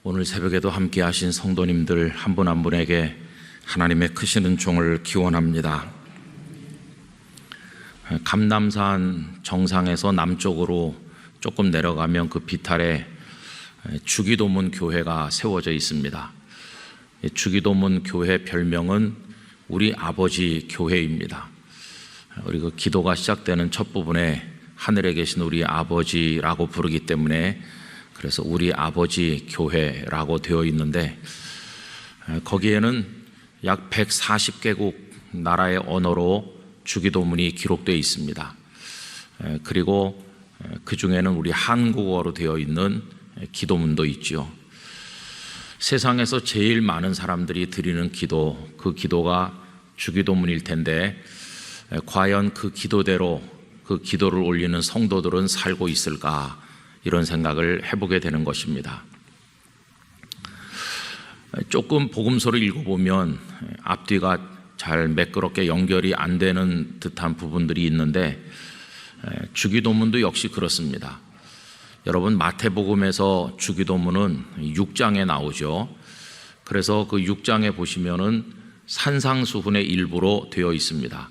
오늘 새벽에도 함께 하신 성도님들 한 분 한 분에게 하나님의 크신 은총을 기원합니다. 감남산 정상에서 남쪽으로 조금 내려가면 그 비탈에 주기도문 교회가 세워져 있습니다. 주기도문 교회 별명은 우리 아버지 교회입니다. 우리 그 기도가 시작되는 첫 부분에 하늘에 계신 우리 아버지라고 부르기 때문에 그래서 우리 아버지 교회라고 되어 있는데, 거기에는 약 140개국 나라의 언어로 주기도문이 기록되어 있습니다. 그리고 그 중에는 우리 한국어로 되어 있는 기도문도 있죠. 세상에서 제일 많은 사람들이 드리는 기도, 그 기도가 주기도문일 텐데 과연 그 기도대로 그 기도를 올리는 성도들은 살고 있을까, 이런 생각을 해보게 되는 것입니다. 조금 복음서를 읽어보면 앞뒤가 잘 매끄럽게 연결이 안 되는 듯한 부분들이 있는데, 주기도문도 역시 그렇습니다. 여러분, 마태복음에서 주기도문은 6장에 나오죠. 그래서 그 6장에 보시면은 산상수훈의 일부로 되어 있습니다.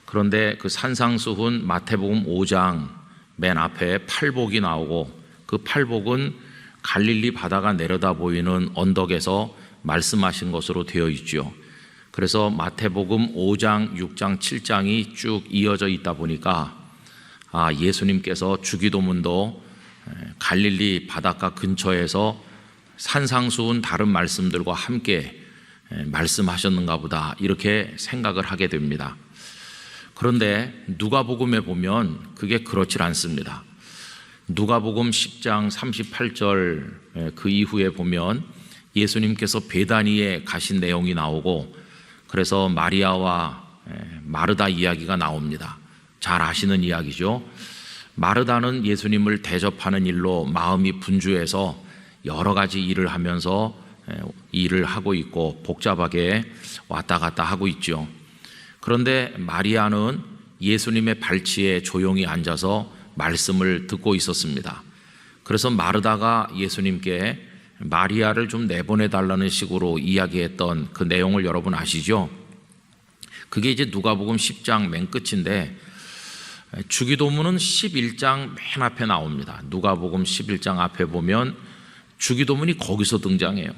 그런데 그 산상수훈 마태복음 5장 맨 앞에 팔복이 나오고, 그 팔복은 갈릴리 바다가 내려다 보이는 언덕에서 말씀하신 것으로 되어 있죠. 그래서 마태복음 5장, 6장, 7장이 쭉 이어져 있다 보니까 예수님께서 주기도문도 갈릴리 바닷가 근처에서 산상수훈 다른 말씀들과 함께 말씀하셨는가 보다, 이렇게 생각을 하게 됩니다. 그런데 누가복음에 보면 그게 그렇지 않습니다. 누가복음 10장 38절 그 이후에 보면 예수님께서 베다니에 가신 내용이 나오고, 그래서 마리아와 마르다 이야기가 나옵니다. 잘 아시는 이야기죠. 마르다는 예수님을 대접하는 일로 마음이 분주해서 여러 가지 일을 하면서 일을 하고 있고 복잡하게 왔다 갔다 하고 있죠. 그런데 마리아는 예수님의 발치에 조용히 앉아서 말씀을 듣고 있었습니다. 그래서 마르다가 예수님께 마리아를 좀 내보내달라는 식으로 이야기했던 그 내용을 여러분 아시죠? 그게 이제 누가복음 10장 맨 끝인데, 주기도문은 11장 맨 앞에 나옵니다. 누가복음 11장 앞에 보면 주기도문이 거기서 등장해요.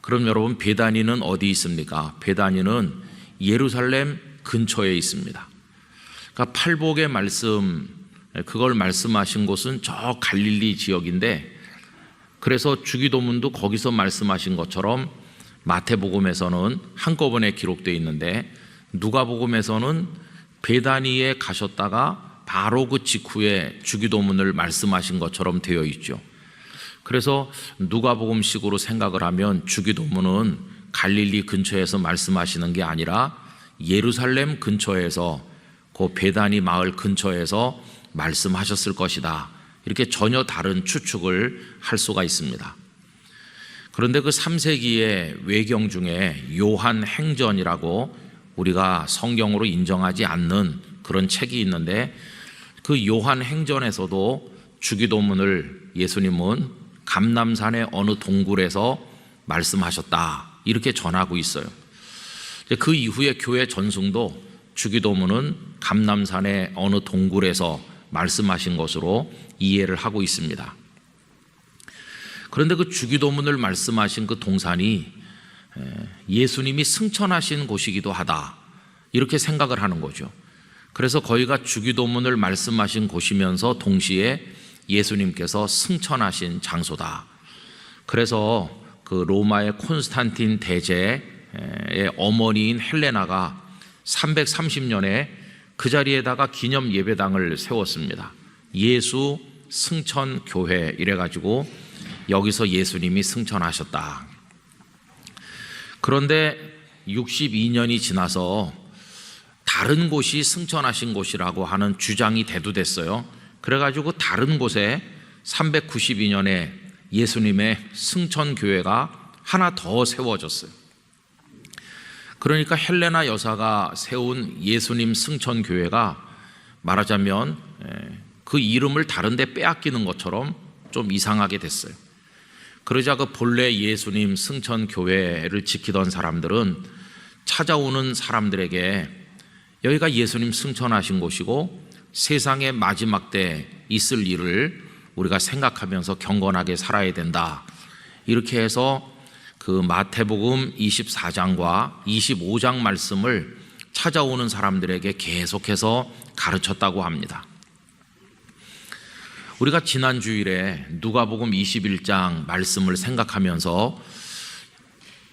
그럼 여러분, 베다니는 어디 있습니까? 베다니는 예루살렘 근처에 있습니다. 그러니까 팔복의 말씀, 그걸 말씀하신 곳은 저 갈릴리 지역인데, 그래서 주기도문도 거기서 말씀하신 것처럼 마태복음에서는 한꺼번에 기록되어 있는데, 누가복음에서는 베다니에 가셨다가 바로 그 직후에 주기도문을 말씀하신 것처럼 되어 있죠. 그래서 누가복음식으로 생각을 하면 주기도문은 갈릴리 근처에서 말씀하시는 게 아니라 예루살렘 근처에서, 그 베다니 마을 근처에서 말씀하셨을 것이다, 이렇게 전혀 다른 추측을 할 수가 있습니다. 그런데 그 3세기의 외경 중에 요한 행전이라고 우리가 성경으로 인정하지 않는 그런 책이 있는데, 그 요한 행전에서도 주기도문을 예수님은 감남산의 어느 동굴에서 말씀하셨다, 이렇게 전하고 있어요. 그 이후에 교회 전승도 주기도문은 감남산의 어느 동굴에서 말씀하신 것으로 이해를 하고 있습니다. 그런데 그 주기도문을 말씀하신 그 동산이 예수님이 승천하신 곳이기도 하다, 이렇게 생각을 하는 거죠. 그래서 거기가 주기도문을 말씀하신 곳이면서 동시에 예수님께서 승천하신 장소다. 그래서 그 로마의 콘스탄틴 대제의 어머니인 헬레나가 330년에 그 자리에다가 기념 예배당을 세웠습니다. 예수 승천 교회 이래가지고 여기서 예수님이 승천하셨다. 그런데 62년이 지나서 다른 곳이 승천하신 곳이라고 하는 주장이 대두됐어요. 그래가지고 다른 곳에 392년에 예수님의 승천교회가 하나 더 세워졌어요. 그러니까 헬레나 여사가 세운 예수님 승천교회가 말하자면 그 이름을 다른 데 빼앗기는 것처럼 좀 이상하게 됐어요. 그러자 그 본래 예수님 승천교회를 지키던 사람들은 찾아오는 사람들에게 여기가 예수님 승천하신 곳이고 세상의 마지막 때 있을 일을 우리가 생각하면서 경건하게 살아야 된다, 이렇게 해서 그 마태복음 24장과 25장 말씀을 찾아오는 사람들에게 계속해서 가르쳤다고 합니다. 우리가 지난 주일에 누가복음 21장 말씀을 생각하면서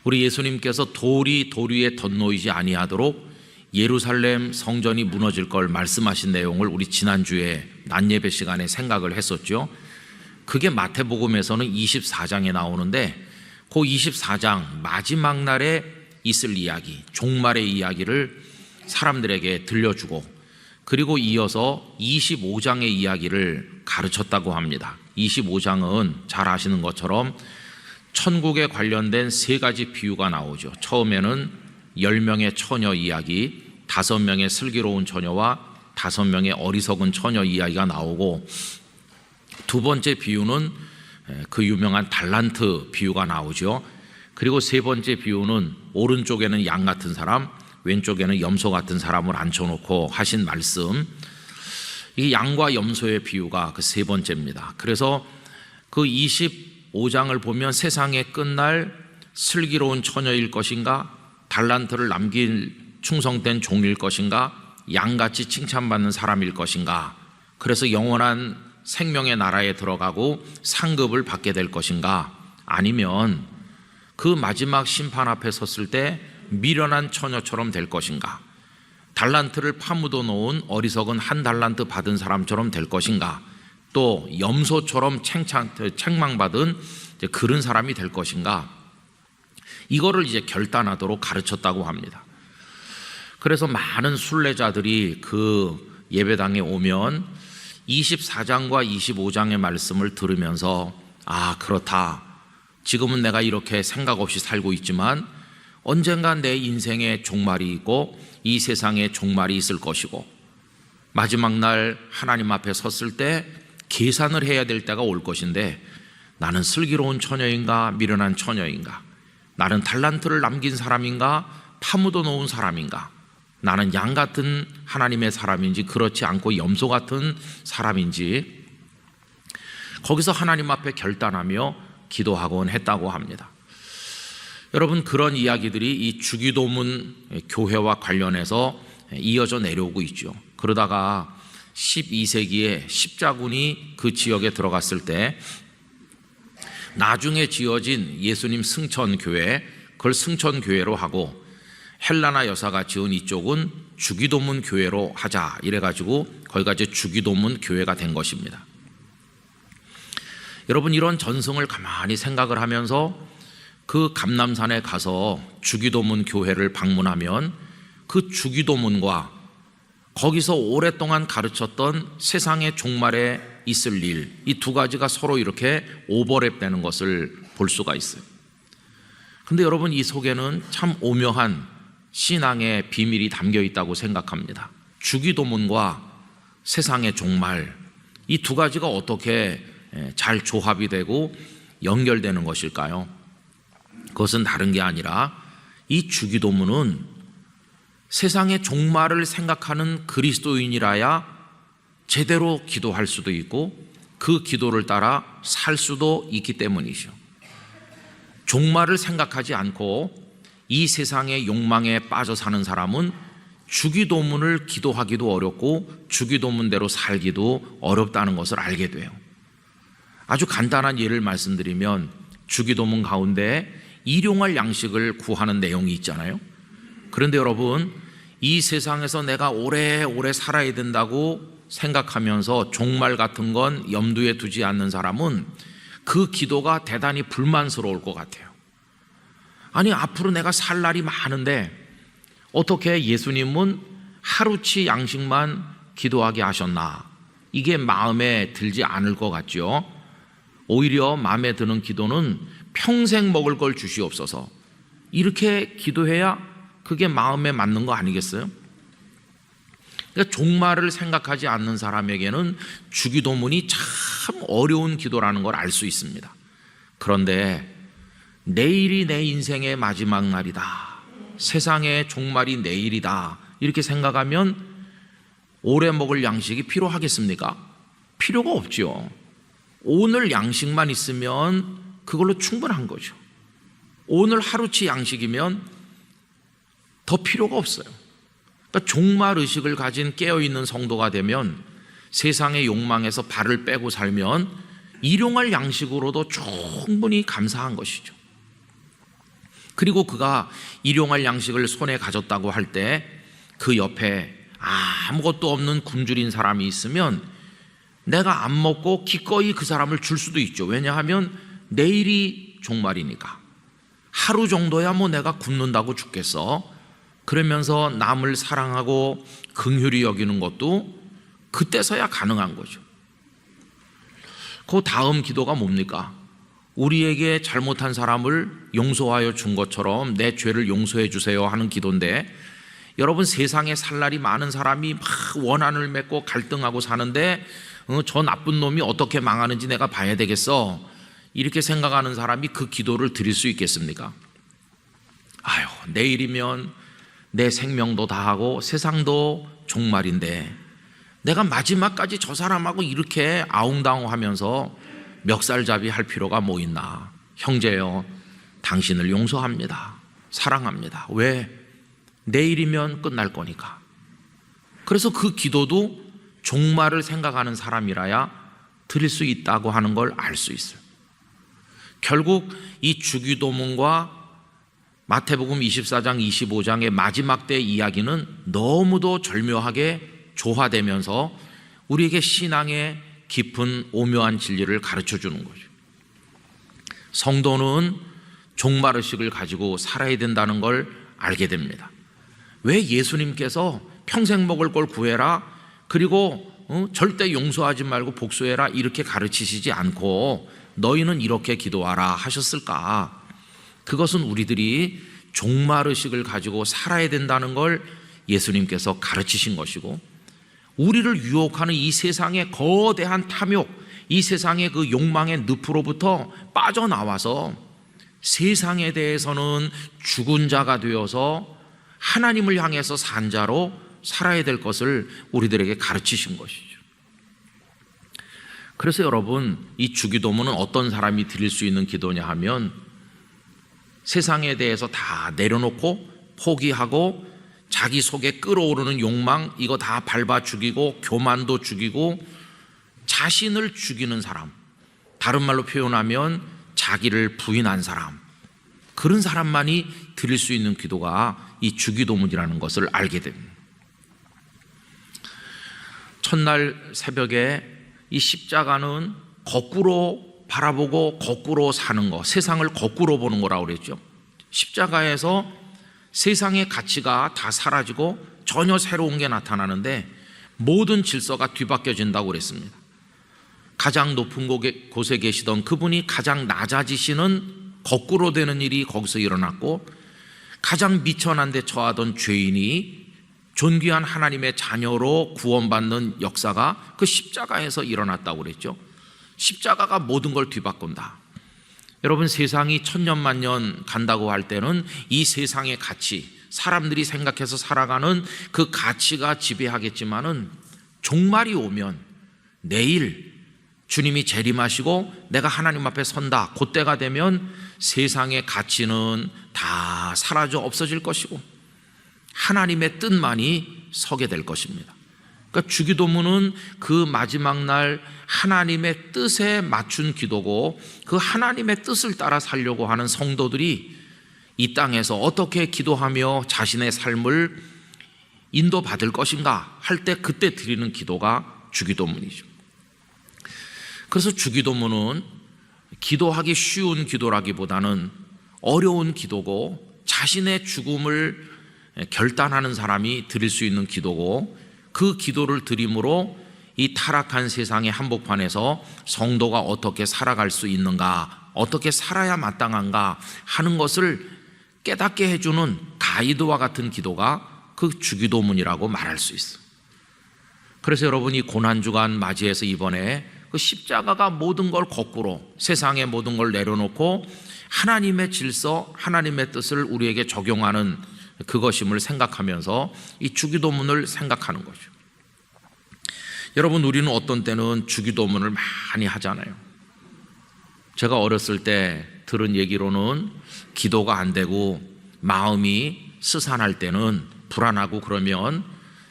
우리 예수님께서 돌이 돌 위에 덧놓이지 아니하도록 예루살렘 성전이 무너질 걸 말씀하신 내용을 우리 지난주에 낮예배 시간에 생각을 했었죠. 그게 마태복음에서는 24장에 나오는데 그 24장 마지막 날에 있을 이야기, 종말의 이야기를 사람들에게 들려주고 그리고 이어서 25장의 이야기를 가르쳤다고 합니다. 25장은 잘 아시는 것처럼 천국에 관련된 세 가지 비유가 나오죠. 처음에는 10명의 처녀 이야기, 5명의 슬기로운 처녀와 5명의 어리석은 처녀 이야기가 나오고, 두 번째 비유는 그 유명한 달란트 비유가 나오죠. 그리고 세 번째 비유는 오른쪽에는 양 같은 사람, 왼쪽에는 염소 같은 사람을 앉혀놓고 하신 말씀, 이 양과 염소의 비유가 그 세 번째입니다. 그래서 그 25장을 보면 세상의 끝날 슬기로운 처녀일 것인가, 달란트를 남길 충성된 종일 것인가, 양같이 칭찬받는 사람일 것인가, 그래서 영원한 생명의 나라에 들어가고 상급을 받게 될 것인가, 아니면 그 마지막 심판 앞에 섰을 때 미련한 처녀처럼 될 것인가, 달란트를 파묻어 놓은 어리석은 한 달란트 받은 사람처럼 될 것인가, 또 염소처럼 책망받은 그런 사람이 될 것인가, 이거를 이제 결단하도록 가르쳤다고 합니다. 그래서 많은 순례자들이 그 예배당에 오면 24장과 25장의 말씀을 들으면서 아, 그렇다, 지금은 내가 이렇게 생각 없이 살고 있지만 언젠가 내 인생의 종말이 있고 이 세상에 종말이 있을 것이고 마지막 날 하나님 앞에 섰을 때 계산을 해야 될 때가 올 것인데, 나는 슬기로운 처녀인가 미련한 처녀인가, 나는 달란트를 남긴 사람인가 파묻어 놓은 사람인가, 나는 양 같은 하나님의 사람인지 그렇지 않고 염소 같은 사람인지, 거기서 하나님 앞에 결단하며 기도하곤 했다고 합니다. 여러분, 그런 이야기들이 이 주기도문 교회와 관련해서 이어져 내려오고 있죠. 그러다가 12세기에 십자군이 그 지역에 들어갔을 때 나중에 지어진 예수님 승천교회, 그걸 승천교회로 하고 헬라나 여사가 지은 이쪽은 주기도문 교회로 하자, 이래가지고 거기가 이제 주기도문 교회가 된 것입니다. 여러분, 이런 전승을 가만히 생각을 하면서 그 감남산에 가서 주기도문 교회를 방문하면 그 주기도문과 거기서 오랫동안 가르쳤던 세상의 종말에 있을 일, 이 두 가지가 서로 이렇게 오버랩 되는 것을 볼 수가 있어요. 근데 여러분, 이 속에는 참 오묘한 신앙의 비밀이 담겨 있다고 생각합니다. 주기도문과 세상의 종말, 이 두 가지가 어떻게 잘 조합이 되고 연결되는 것일까요? 그것은 다른 게 아니라 이 주기도문은 세상의 종말을 생각하는 그리스도인이라야 제대로 기도할 수도 있고 그 기도를 따라 살 수도 있기 때문이죠. 종말을 생각하지 않고 이 세상의 욕망에 빠져 사는 사람은 주기도문을 기도하기도 어렵고 주기도문대로 살기도 어렵다는 것을 알게 돼요. 아주 간단한 예를 말씀드리면 주기도문 가운데 일용할 양식을 구하는 내용이 있잖아요. 그런데 여러분, 이 세상에서 내가 오래오래 살아야 된다고 생각하면서 종말 같은 건 염두에 두지 않는 사람은 그 기도가 대단히 불만스러울 것 같아요. 아니, 앞으로 내가 살 날이 많은데 어떻게 예수님은 하루치 양식만 기도하게 하셨나? 이게 마음에 들지 않을 것 같죠. 오히려 마음에 드는 기도는 평생 먹을 걸 주시옵소서, 이렇게 기도해야 그게 마음에 맞는 거 아니겠어요? 그러니까 종말을 생각하지 않는 사람에게는 주기도문이 참 어려운 기도라는 걸 알 수 있습니다. 그런데 내일이 내 인생의 마지막 날이다, 세상의 종말이 내일이다, 이렇게 생각하면 오래 먹을 양식이 필요하겠습니까? 필요가 없죠. 오늘 양식만 있으면 그걸로 충분한 거죠. 오늘 하루치 양식이면 더 필요가 없어요. 그러니까 종말 의식을 가진 깨어있는 성도가 되면 세상의 욕망에서 발을 빼고 살면 일용할 양식으로도 충분히 감사한 것이죠. 그리고 그가 일용할 양식을 손에 가졌다고 할 때 그 옆에 아무것도 없는 굶주린 사람이 있으면 내가 안 먹고 기꺼이 그 사람을 줄 수도 있죠. 왜냐하면 내일이 종말이니까. 하루 정도야 뭐 내가 굶는다고 죽겠어. 그러면서 남을 사랑하고 긍휼히 여기는 것도 그때서야 가능한 거죠. 그 다음 기도가 뭡니까? 우리에게 잘못한 사람을 용서하여 준 것처럼 내 죄를 용서해 주세요 하는 기도인데, 여러분, 세상에 살 날이 많은 사람이 막 원한을 맺고 갈등하고 사는데 저 나쁜 놈이 어떻게 망하는지 내가 봐야 되겠어, 이렇게 생각하는 사람이 그 기도를 드릴 수 있겠습니까? 아유, 내일이면 내 생명도 다하고 세상도 종말인데 내가 마지막까지 저 사람하고 이렇게 아웅다웅하면서 멱살잡이 할 필요가 뭐 있나. 형제여, 당신을 용서합니다, 사랑합니다. 왜? 내일이면 끝날 거니까. 그래서 그 기도도 종말을 생각하는 사람이라야 드릴 수 있다고 하는 걸 알 수 있어요. 결국 이 주기도문과 마태복음 24장 25장의 마지막 때 이야기는 너무도 절묘하게 조화되면서 우리에게 신앙의 깊은 오묘한 진리를 가르쳐 주는 거죠. 성도는 종말의식을 가지고 살아야 된다는 걸 알게 됩니다. 왜 예수님께서 평생 먹을 걸 구해라, 그리고 절대 용서하지 말고 복수해라, 이렇게 가르치시지 않고 너희는 이렇게 기도하라 하셨을까? 그것은 우리들이 종말의식을 가지고 살아야 된다는 걸 예수님께서 가르치신 것이고, 우리를 유혹하는 이 세상의 거대한 탐욕, 이 세상의 그 욕망의 늪으로부터 빠져나와서 세상에 대해서는 죽은 자가 되어서 하나님을 향해서 산 자로 살아야 될 것을 우리들에게 가르치신 것이죠. 그래서 여러분, 이 주기도문은 어떤 사람이 드릴 수 있는 기도냐 하면, 세상에 대해서 다 내려놓고 포기하고 자기 속에 끓어오르는 욕망, 이거 다 밟아 죽이고 교만도 죽이고 자신을 죽이는 사람, 다른 말로 표현하면 자기를 부인한 사람, 그런 사람만이 드릴 수 있는 기도가 이 주기도문이라는 것을 알게 됩니다. 첫날 새벽에 이 십자가는 거꾸로 바라보고 거꾸로 사는 거, 세상을 거꾸로 보는 거라고 그랬죠. 십자가에서 세상의 가치가 다 사라지고 전혀 새로운 게 나타나는데 모든 질서가 뒤바뀌어진다고 그랬습니다. 가장 높은 곳에 계시던 그분이 가장 낮아지시는 거꾸로 되는 일이 거기서 일어났고, 가장 미천한 데 처하던 죄인이 존귀한 하나님의 자녀로 구원받는 역사가 그 십자가에서 일어났다고 그랬죠. 십자가가 모든 걸 뒤바꾼다. 여러분, 세상이 천년만년 간다고 할 때는 이 세상의 가치, 사람들이 생각해서 살아가는 그 가치가 지배하겠지만은 종말이 오면, 내일 주님이 재림하시고 내가 하나님 앞에 선다, 그때가 되면 세상의 가치는 다 사라져 없어질 것이고 하나님의 뜻만이 서게 될 것입니다. 그러니까 주기도문은 그 마지막 날 하나님의 뜻에 맞춘 기도고, 그 하나님의 뜻을 따라 살려고 하는 성도들이 이 땅에서 어떻게 기도하며 자신의 삶을 인도받을 것인가 할 때 그때 드리는 기도가 주기도문이죠. 그래서 주기도문은 기도하기 쉬운 기도라기보다는 어려운 기도고, 자신의 죽음을 결단하는 사람이 드릴 수 있는 기도고, 그 기도를 드림으로 이 타락한 세상의 한복판에서 성도가 어떻게 살아갈 수 있는가, 어떻게 살아야 마땅한가 하는 것을 깨닫게 해주는 가이드와 같은 기도가 그 주기도문이라고 말할 수 있어요. 그래서 여러분이 고난주간 맞이해서 이번에 그 십자가가 모든 걸 거꾸로 세상의 모든 걸 내려놓고 하나님의 질서, 하나님의 뜻을 우리에게 적용하는 그것임을 생각하면서 이 주기도문을 생각하는 거죠. 여러분, 우리는 어떤 때는 주기도문을 많이 하잖아요. 제가 어렸을 때 들은 얘기로는 기도가 안 되고 마음이 스산할 때는, 불안하고 그러면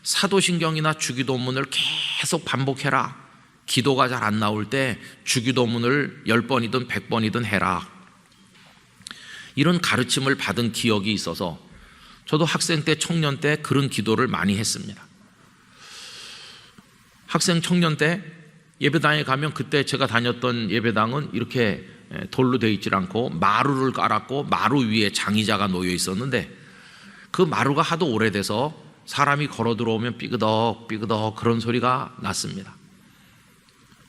사도신경이나 주기도문을 계속 반복해라. 기도가 잘 안 나올 때 주기도문을 10번이든 100번이든 해라. 이런 가르침을 받은 기억이 있어서 저도 학생 때, 청년 때 그런 기도를 많이 했습니다. 학생, 청년 때 예배당에 가면, 그때 제가 다녔던 예배당은 이렇게 돌로 되어 있지 않고 마루를 깔았고 마루 위에 장의자가 놓여 있었는데, 그 마루가 하도 오래돼서 사람이 걸어 들어오면 삐그덕 삐그덕 그런 소리가 났습니다.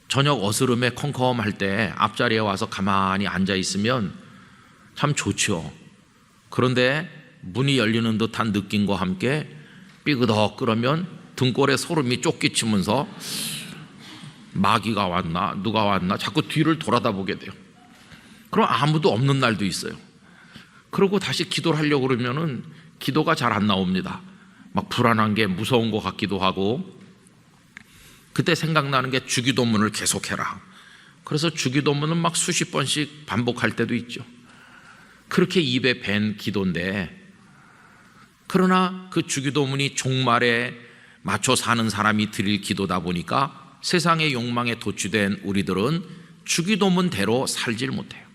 저녁 어스름에 컴컴할 때 앞자리에 와서 가만히 앉아 있으면 참 좋죠. 그런데 문이 열리는 듯한 느낌과 함께 삐그덕 그러면 등골에 소름이 쫓기치면서 마귀가 왔나 누가 왔나 자꾸 뒤를 돌아다보게 돼요. 그럼 아무도 없는 날도 있어요. 그러고 다시 기도를 하려고 그러면은 기도가 잘 안 나옵니다. 막 불안한 게 무서운 것 같기도 하고. 그때 생각나는 게 주기도문을 계속해라. 그래서 주기도문은 막 수십 번씩 반복할 때도 있죠. 그렇게 입에 밴 기도인데, 그러나 그 주기도문이 종말에 맞춰 사는 사람이 드릴 기도다 보니까 세상의 욕망에 도취된 우리들은 주기도문대로 살질 못해요.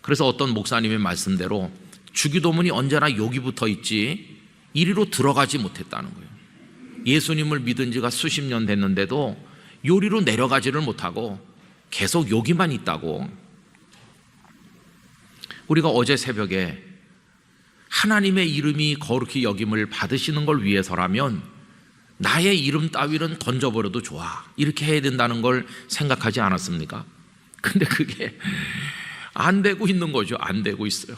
그래서 어떤 목사님의 말씀대로 주기도문이 언제나 여기 붙어 있지 이리로 들어가지 못했다는 거예요. 예수님을 믿은 지가 수십 년 됐는데도 요리로 내려가지를 못하고 계속 여기만 있다고. 우리가 어제 새벽에 하나님의 이름이 거룩히 여김을 받으시는 걸 위해서라면 나의 이름 따위는 던져버려도 좋아, 이렇게 해야 된다는 걸 생각하지 않았습니까? 근데 그게 안 되고 있는 거죠. 안 되고 있어요.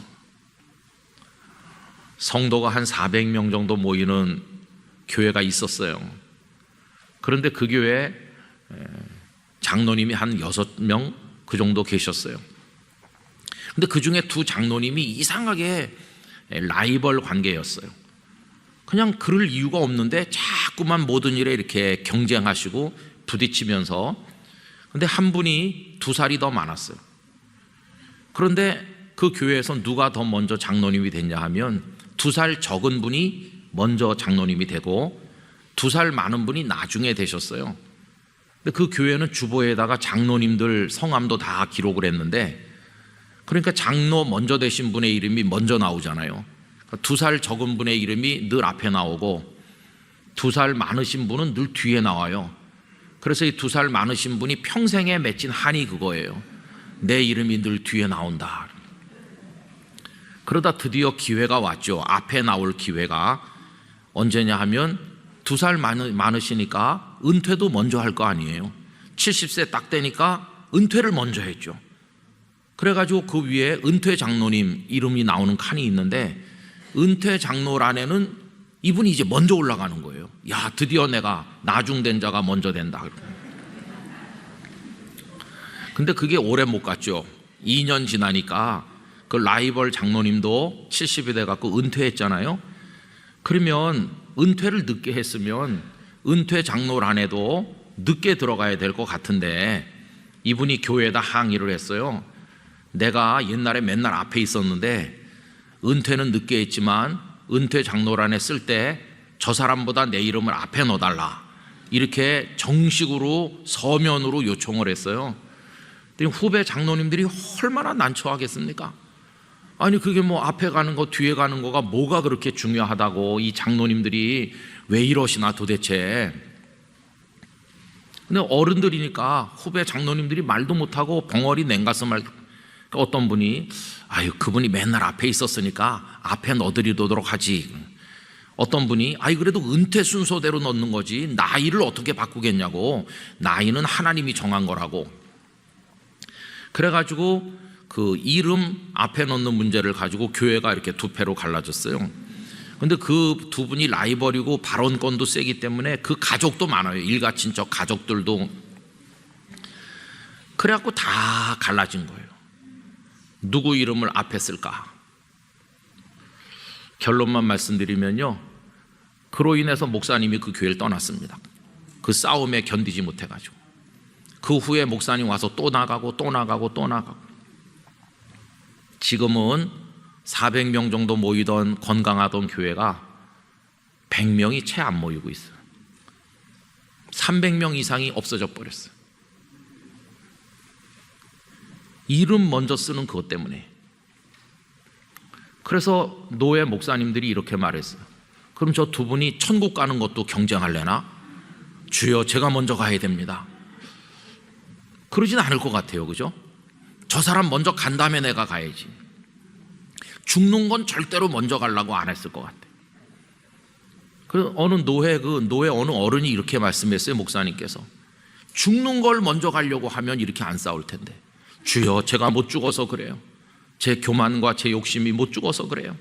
성도가 한 400명 정도 모이는 교회가 있었어요. 그런데 그 교회에 장로님이 한 6명 그 정도 계셨어요. 근데 그 중에 2 장로님이 이상하게 라이벌 관계였어요. 그냥 그럴 이유가 없는데 자꾸만 모든 일에 이렇게 경쟁하시고 부딪히면서. 근데 한 분이 2살이 더 많았어요. 그런데 그 교회에서 누가 더 먼저 장로님이 됐냐 하면 2살 적은 분이 먼저 장로님이 되고 2살 많은 분이 나중에 되셨어요. 근데 그 교회는 주보에다가 장로님들 성함도 다 기록을 했는데, 그러니까 장로 먼저 되신 분의 이름이 먼저 나오잖아요. 2살 적은 분의 이름이 늘 앞에 나오고 2살 많으신 분은 늘 뒤에 나와요. 그래서 이 2살 많으신 분이 평생에 맺힌 한이 그거예요. 내 이름이 늘 뒤에 나온다. 그러다 드디어 기회가 왔죠. 앞에 나올 기회가 언제냐 하면 2살 많으시니까 은퇴도 먼저 할 거 아니에요. 70세 딱 되니까 은퇴를 먼저 했죠. 그래가지고 그 위에 은퇴 장로님 이름이 나오는 칸이 있는데, 은퇴 장로란에는 이분이 이제 먼저 올라가는 거예요. 야, 드디어 내가 나중된 자가 먼저 된다. 근데 그게 오래 못 갔죠. 2년 지나니까 그 라이벌 장로님도 70이 돼갖고 은퇴했잖아요. 그러면 은퇴를 늦게 했으면 은퇴 장로란에도 늦게 들어가야 될 것 같은데, 이분이 교회에다 항의를 했어요. 내가 옛날에 맨날 앞에 있었는데 은퇴는 늦게 했지만 은퇴 장로란에 쓸 때 저 사람보다 내 이름을 앞에 넣어달라, 이렇게 정식으로 서면으로 요청을 했어요. 후배 장로님들이 얼마나 난처하겠습니까? 아니 그게 뭐 앞에 가는 거 뒤에 가는 거가 뭐가 그렇게 중요하다고 이 장로님들이 왜 이러시나 도대체. 근데 어른들이니까 후배 장로님들이 말도 못하고 벙어리 냉가슴 말. 어떤 분이 아유 그분이 맨날 앞에 있었으니까 앞에 넣어드리도록 하지. 어떤 분이 아이 그래도 은퇴 순서대로 넣는 거지 나이를 어떻게 바꾸겠냐고. 나이는 하나님이 정한 거라고. 그래가지고 그 이름 앞에 넣는 문제를 가지고 교회가 이렇게 2패로 갈라졌어요. 근데 그 2분이 라이벌이고 발언권도 세기 때문에 그 가족도 많아요. 일가 친척 가족들도. 그래갖고 다 갈라진 거예요. 누구 이름을 앞에 쓸까? 결론만 말씀드리면요, 그로 인해서 목사님이 그 교회를 떠났습니다. 그 싸움에 견디지 못해가지고. 그 후에 목사님 와서 또 나가고 또 나가고 또 나가고. 지금은 400명 정도 모이던 건강하던 교회가 100명이 채 안 모이고 있어요. 300명 이상이 없어져 버렸어요. 이름 먼저 쓰는 그것 때문에. 그래서 노예 목사님들이 이렇게 말했어요. 그럼 저 두 분이 천국 가는 것도 경쟁할래나? 주여, 제가 먼저 가야 됩니다. 그러진 않을 것 같아요. 그죠? 저 사람 먼저 간 다음에 내가 가야지. 죽는 건 절대로 먼저 가려고 안 했을 것 같아요. 그 어느 노예 어느 어른이 이렇게 말씀했어요. 목사님께서 죽는 걸 먼저 가려고 하면 이렇게 안 싸울 텐데, 주여, 제가 못 죽어서 그래요. 제 교만과 제 욕심이 못 죽어서 그래요.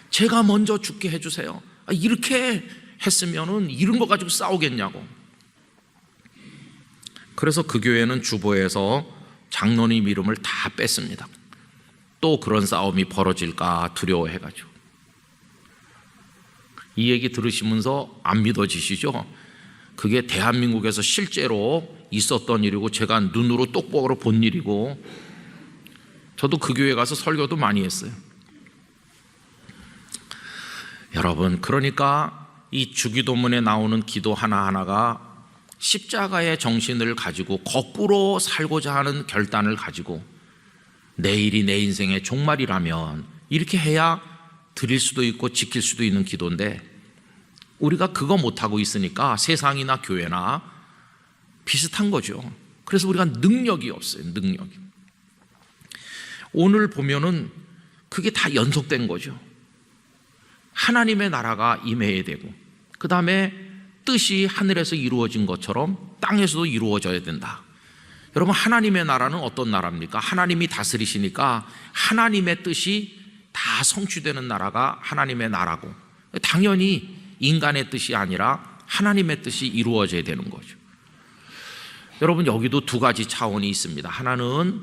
제가 먼저 죽게 해주세요. 이렇게 했으면은 이런 거 가지고 싸우겠냐고. 그래서 그 교회는 주보에서 장로님 이름을 다 뺐습니다. 또 그런 싸움이 벌어질까 두려워해가지고. 이 얘기 들으시면서 안 믿어지시죠? 그게 대한민국에서 실제로 있었던 일이고 제가 눈으로 똑바로 본 일이고, 저도 그 교회 가서 설교도 많이 했어요. 여러분, 그러니까 이 주기도문에 나오는 기도 하나하나가 십자가의 정신을 가지고 거꾸로 살고자 하는 결단을 가지고 내일이 내 인생의 종말이라면 이렇게 해야 드릴 수도 있고 지킬 수도 있는 기도인데, 우리가 그거 못하고 있으니까 세상이나 교회나 비슷한 거죠. 그래서 우리가 능력이 없어요. 능력이. 오늘 보면은 그게 다 연속된 거죠. 하나님의 나라가 임해야 되고, 그 다음에 뜻이 하늘에서 이루어진 것처럼 땅에서도 이루어져야 된다. 여러분, 하나님의 나라는 어떤 나라입니까? 하나님이 다스리시니까 하나님의 뜻이 다 성취되는 나라가 하나님의 나라고, 당연히 인간의 뜻이 아니라 하나님의 뜻이 이루어져야 되는 거죠. 여러분, 여기도 두 가지 차원이 있습니다. 하나는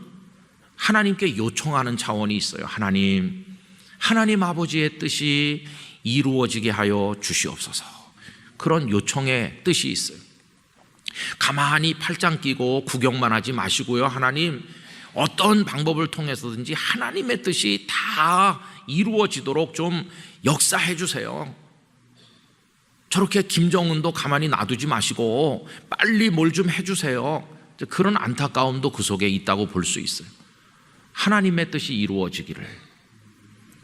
하나님께 요청하는 차원이 있어요. 하나님 아버지의 뜻이 이루어지게 하여 주시옵소서. 그런 요청의 뜻이 있어요. 가만히 팔짱 끼고 구경만 하지 마시고요. 하나님, 어떤 방법을 통해서든지 하나님의 뜻이 다 이루어지도록 좀 역사해 주세요. 저렇게 김정은도 가만히 놔두지 마시고 빨리 뭘 좀 해주세요. 그런 안타까움도 그 속에 있다고 볼 수 있어요. 하나님의 뜻이 이루어지기를.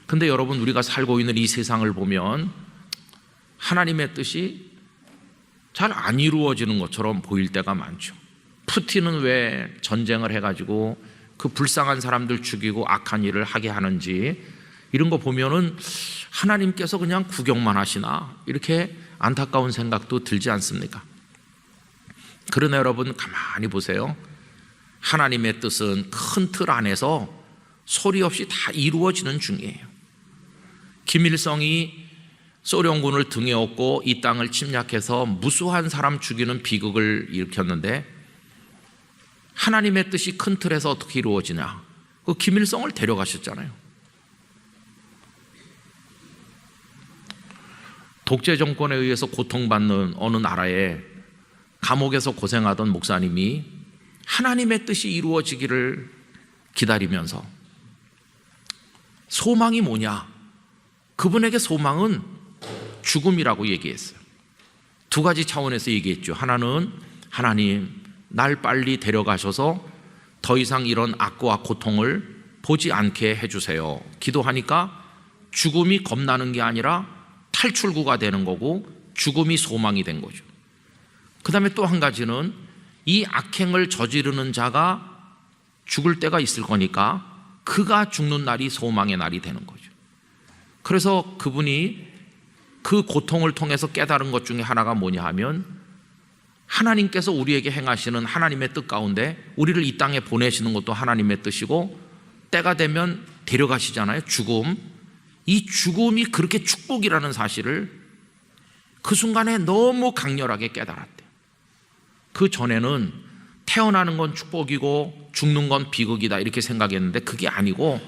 근데 여러분, 우리가 살고 있는 이 세상을 보면 하나님의 뜻이 잘 안 이루어지는 것처럼 보일 때가 많죠. 푸틴은 왜 전쟁을 해가지고 그 불쌍한 사람들 죽이고 악한 일을 하게 하는지, 이런 거 보면은 하나님께서 그냥 구경만 하시나, 이렇게 안타까운 생각도 들지 않습니까? 그러나 여러분, 가만히 보세요. 하나님의 뜻은 큰 틀 안에서 소리 없이 다 이루어지는 중이에요. 김일성이 소련군을 등에 업고 이 땅을 침략해서 무수한 사람 죽이는 비극을 일으켰는데, 하나님의 뜻이 큰 틀에서 어떻게 이루어지냐? 그 김일성을 데려가셨잖아요. 독재 정권에 의해서 고통받는 어느 나라에 감옥에서 고생하던 목사님이 하나님의 뜻이 이루어지기를 기다리면서, 소망이 뭐냐? 그분에게 소망은 죽음이라고 얘기했어요. 두 가지 차원에서 얘기했죠. 하나는, 하나님, 날 빨리 데려가셔서 더 이상 이런 악과 고통을 보지 않게 해주세요. 기도하니까 죽음이 겁나는 게 아니라 탈출구가 되는 거고, 죽음이 소망이 된 거죠. 그 다음에 또 한 가지는, 이 악행을 저지르는 자가 죽을 때가 있을 거니까 그가 죽는 날이 소망의 날이 되는 거죠. 그래서 그분이 그 고통을 통해서 깨달은 것 중에 하나가 뭐냐 하면, 하나님께서 우리에게 행하시는 하나님의 뜻 가운데 우리를 이 땅에 보내시는 것도 하나님의 뜻이고, 때가 되면 데려가시잖아요. 죽음. 이 죽음이 그렇게 축복이라는 사실을 그 순간에 너무 강렬하게 깨달았대요. 그 전에는 태어나는 건 축복이고 죽는 건 비극이다 이렇게 생각했는데 그게 아니고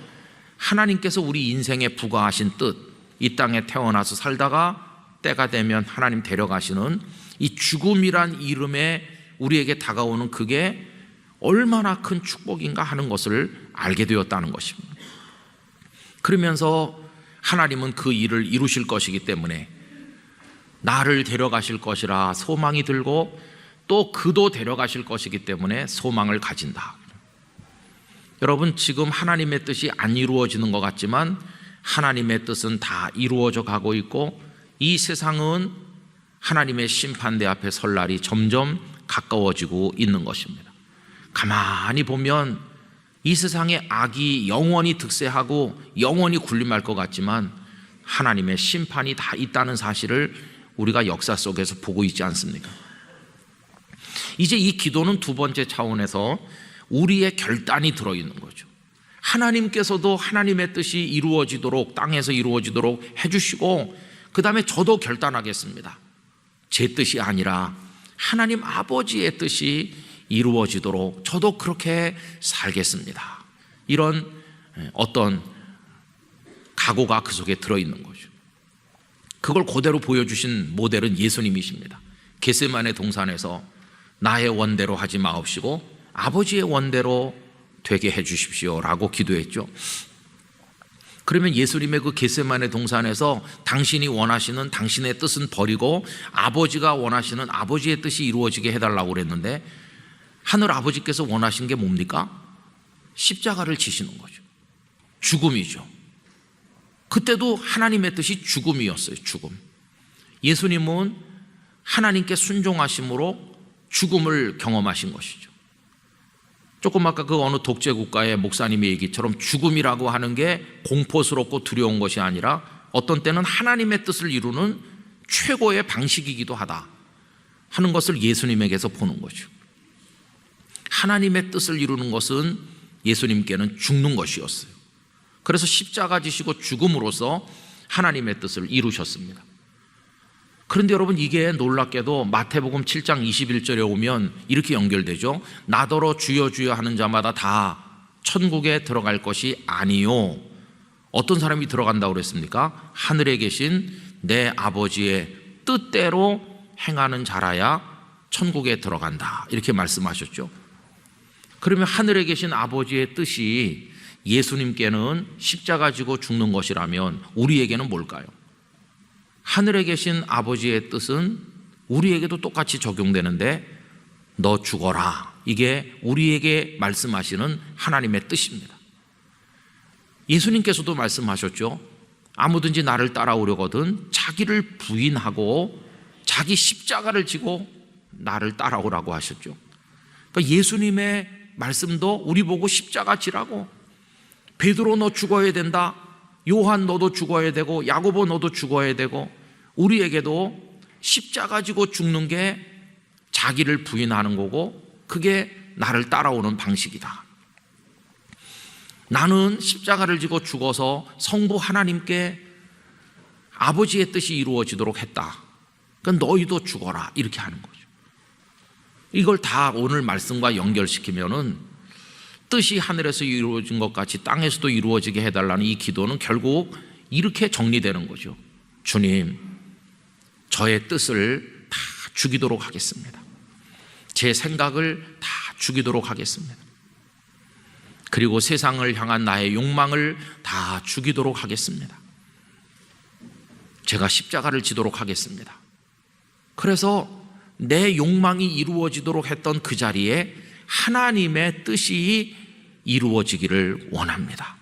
하나님께서 우리 인생에 부과하신 뜻, 이 땅에 태어나서 살다가 때가 되면 하나님 데려가시는 이 죽음이란 이름에 우리에게 다가오는 그게 얼마나 큰 축복인가 하는 것을 알게 되었다는 것입니다. 그러면서 하나님은 그 일을 이루실 것이기 때문에 나를 데려가실 것이라 소망이 들고 또 그도 데려가실 것이기 때문에 소망을 가진다. 여러분, 지금 하나님의 뜻이 안 이루어지는 것 같지만 하나님의 뜻은 다 이루어져 가고 있고 이 세상은 하나님의 심판대 앞에 설 날이 점점 가까워지고 있는 것입니다. 가만히 보면 이 세상에 악이 영원히 득세하고 영원히 군림할 것 같지만 하나님의 심판이 다 있다는 사실을 우리가 역사 속에서 보고 있지 않습니까? 이제 이 기도는 두 번째 차원에서 우리의 결단이 들어있는 거죠. 하나님께서도 하나님의 뜻이 이루어지도록, 땅에서 이루어지도록 해주시고 그 다음에 저도 결단하겠습니다. 제 뜻이 아니라 하나님 아버지의 뜻이 이루어지도록 저도 그렇게 살겠습니다. 이런 어떤 각오가 그 속에 들어있는 거죠. 그걸 그대로 보여주신 모델은 예수님이십니다. 겟세마네 동산에서 나의 원대로 하지 마옵시고 아버지의 원대로 되게 해 주십시오라고 기도했죠. 그러면 예수님의 그 겟세마네 동산에서 당신이 원하시는 당신의 뜻은 버리고 아버지가 원하시는 아버지의 뜻이 이루어지게 해달라고 그랬는데 하늘 아버지께서 원하신 게 뭡니까? 십자가를 지시는 거죠. 죽음이죠. 그때도 하나님의 뜻이 죽음이었어요. 죽음. 예수님은 하나님께 순종하심으로 죽음을 경험하신 것이죠. 조금 아까 그 어느 독재국가의 목사님의 얘기처럼 죽음이라고 하는 게 공포스럽고 두려운 것이 아니라 어떤 때는 하나님의 뜻을 이루는 최고의 방식이기도 하다 하는 것을 예수님에게서 보는 거죠. 하나님의 뜻을 이루는 것은 예수님께는 죽는 것이었어요. 그래서 십자가 지시고 죽음으로써 하나님의 뜻을 이루셨습니다. 그런데 여러분, 이게 놀랍게도 마태복음 7장 21절에 오면 이렇게 연결되죠. 나더러 주여 주여 하는 자마다 다 천국에 들어갈 것이 아니요. 어떤 사람이 들어간다고 그랬습니까? 하늘에 계신 내 아버지의 뜻대로 행하는 자라야 천국에 들어간다 이렇게 말씀하셨죠. 그러면 하늘에 계신 아버지의 뜻이 예수님께는 십자가 지고 죽는 것이라면 우리에게는 뭘까요? 하늘에 계신 아버지의 뜻은 우리에게도 똑같이 적용되는데 너 죽어라, 이게 우리에게 말씀하시는 하나님의 뜻입니다. 예수님께서도 말씀하셨죠. 아무든지 나를 따라오려거든 자기를 부인하고 자기 십자가를 지고 나를 따라오라고 하셨죠. 그러니까 예수님의 말씀도 우리 보고 십자가 지라고, 베드로 너 죽어야 된다, 요한 너도 죽어야 되고 야고보 너도 죽어야 되고, 우리에게도 십자가 지고 죽는 게 자기를 부인하는 거고 그게 나를 따라오는 방식이다. 나는 십자가를 지고 죽어서 성부 하나님께 아버지의 뜻이 이루어지도록 했다. 그러니까 너희도 죽어라 이렇게 하는 거죠. 이걸 다 오늘 말씀과 연결시키면은 뜻이 하늘에서 이루어진 것 같이 땅에서도 이루어지게 해달라는 이 기도는 결국 이렇게 정리되는 거죠. 주님, 저의 뜻을 다 죽이도록 하겠습니다. 제 생각을 다 죽이도록 하겠습니다. 그리고 세상을 향한 나의 욕망을 다 죽이도록 하겠습니다. 제가 십자가를 지도록 하겠습니다. 그래서 내 욕망이 이루어지도록 했던 그 자리에 하나님의 뜻이 이루어지기를 원합니다.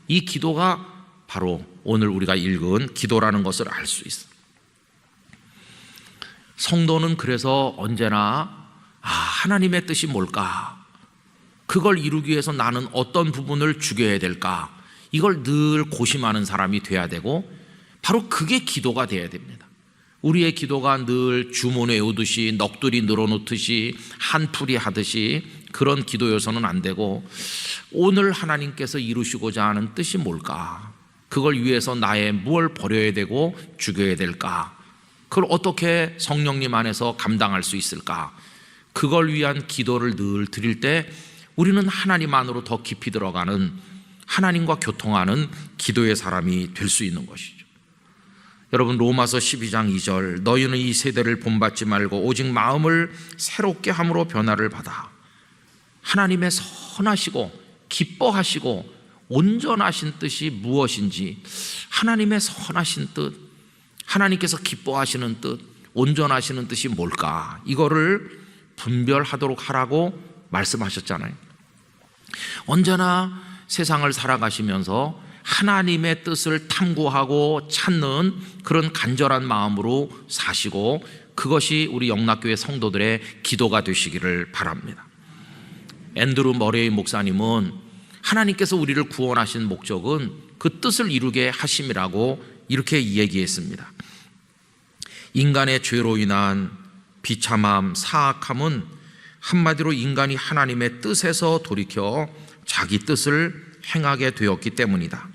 이 기도가 바로 오늘 우리가 읽은 기도라는 것을 알 수 있습니다. 성도는 그래서 언제나 하나님의 뜻이 뭘까? 그걸 이루기 위해서 나는 어떤 부분을 죽여야 될까? 이걸 늘 고심하는 사람이 돼야 되고 바로 그게 기도가 돼야 됩니다. 우리의 기도가 늘 주문 외우듯이 넋두리 늘어놓듯이 한풀이 하듯이 그런 기도여서는 안 되고 오늘 하나님께서 이루시고자 하는 뜻이 뭘까? 그걸 위해서 나의 무엇을 버려야 되고 죽여야 될까? 그걸 어떻게 성령님 안에서 감당할 수 있을까? 그걸 위한 기도를 늘 드릴 때 우리는 하나님 안으로 더 깊이 들어가는, 하나님과 교통하는 기도의 사람이 될 수 있는 것이죠. 여러분, 로마서 12장 2절, 너희는 이 세대를 본받지 말고 오직 마음을 새롭게 함으로 변화를 받아 하나님의 선하시고 기뻐하시고 온전하신 뜻이 무엇인지, 하나님의 선하신 뜻, 하나님께서 기뻐하시는 뜻, 온전하시는 뜻이 뭘까, 이거를 분별하도록 하라고 말씀하셨잖아요. 언제나 세상을 살아가시면서 하나님의 뜻을 탐구하고 찾는 그런 간절한 마음으로 사시고, 그것이 우리 영락교회 성도들의 기도가 되시기를 바랍니다. 앤드루 머레이 목사님은 하나님께서 우리를 구원하신 목적은 그 뜻을 이루게 하심이라고 이렇게 얘기했습니다. 인간의 죄로 인한 비참함, 사악함은 한마디로 인간이 하나님의 뜻에서 돌이켜 자기 뜻을 행하게 되었기 때문이다.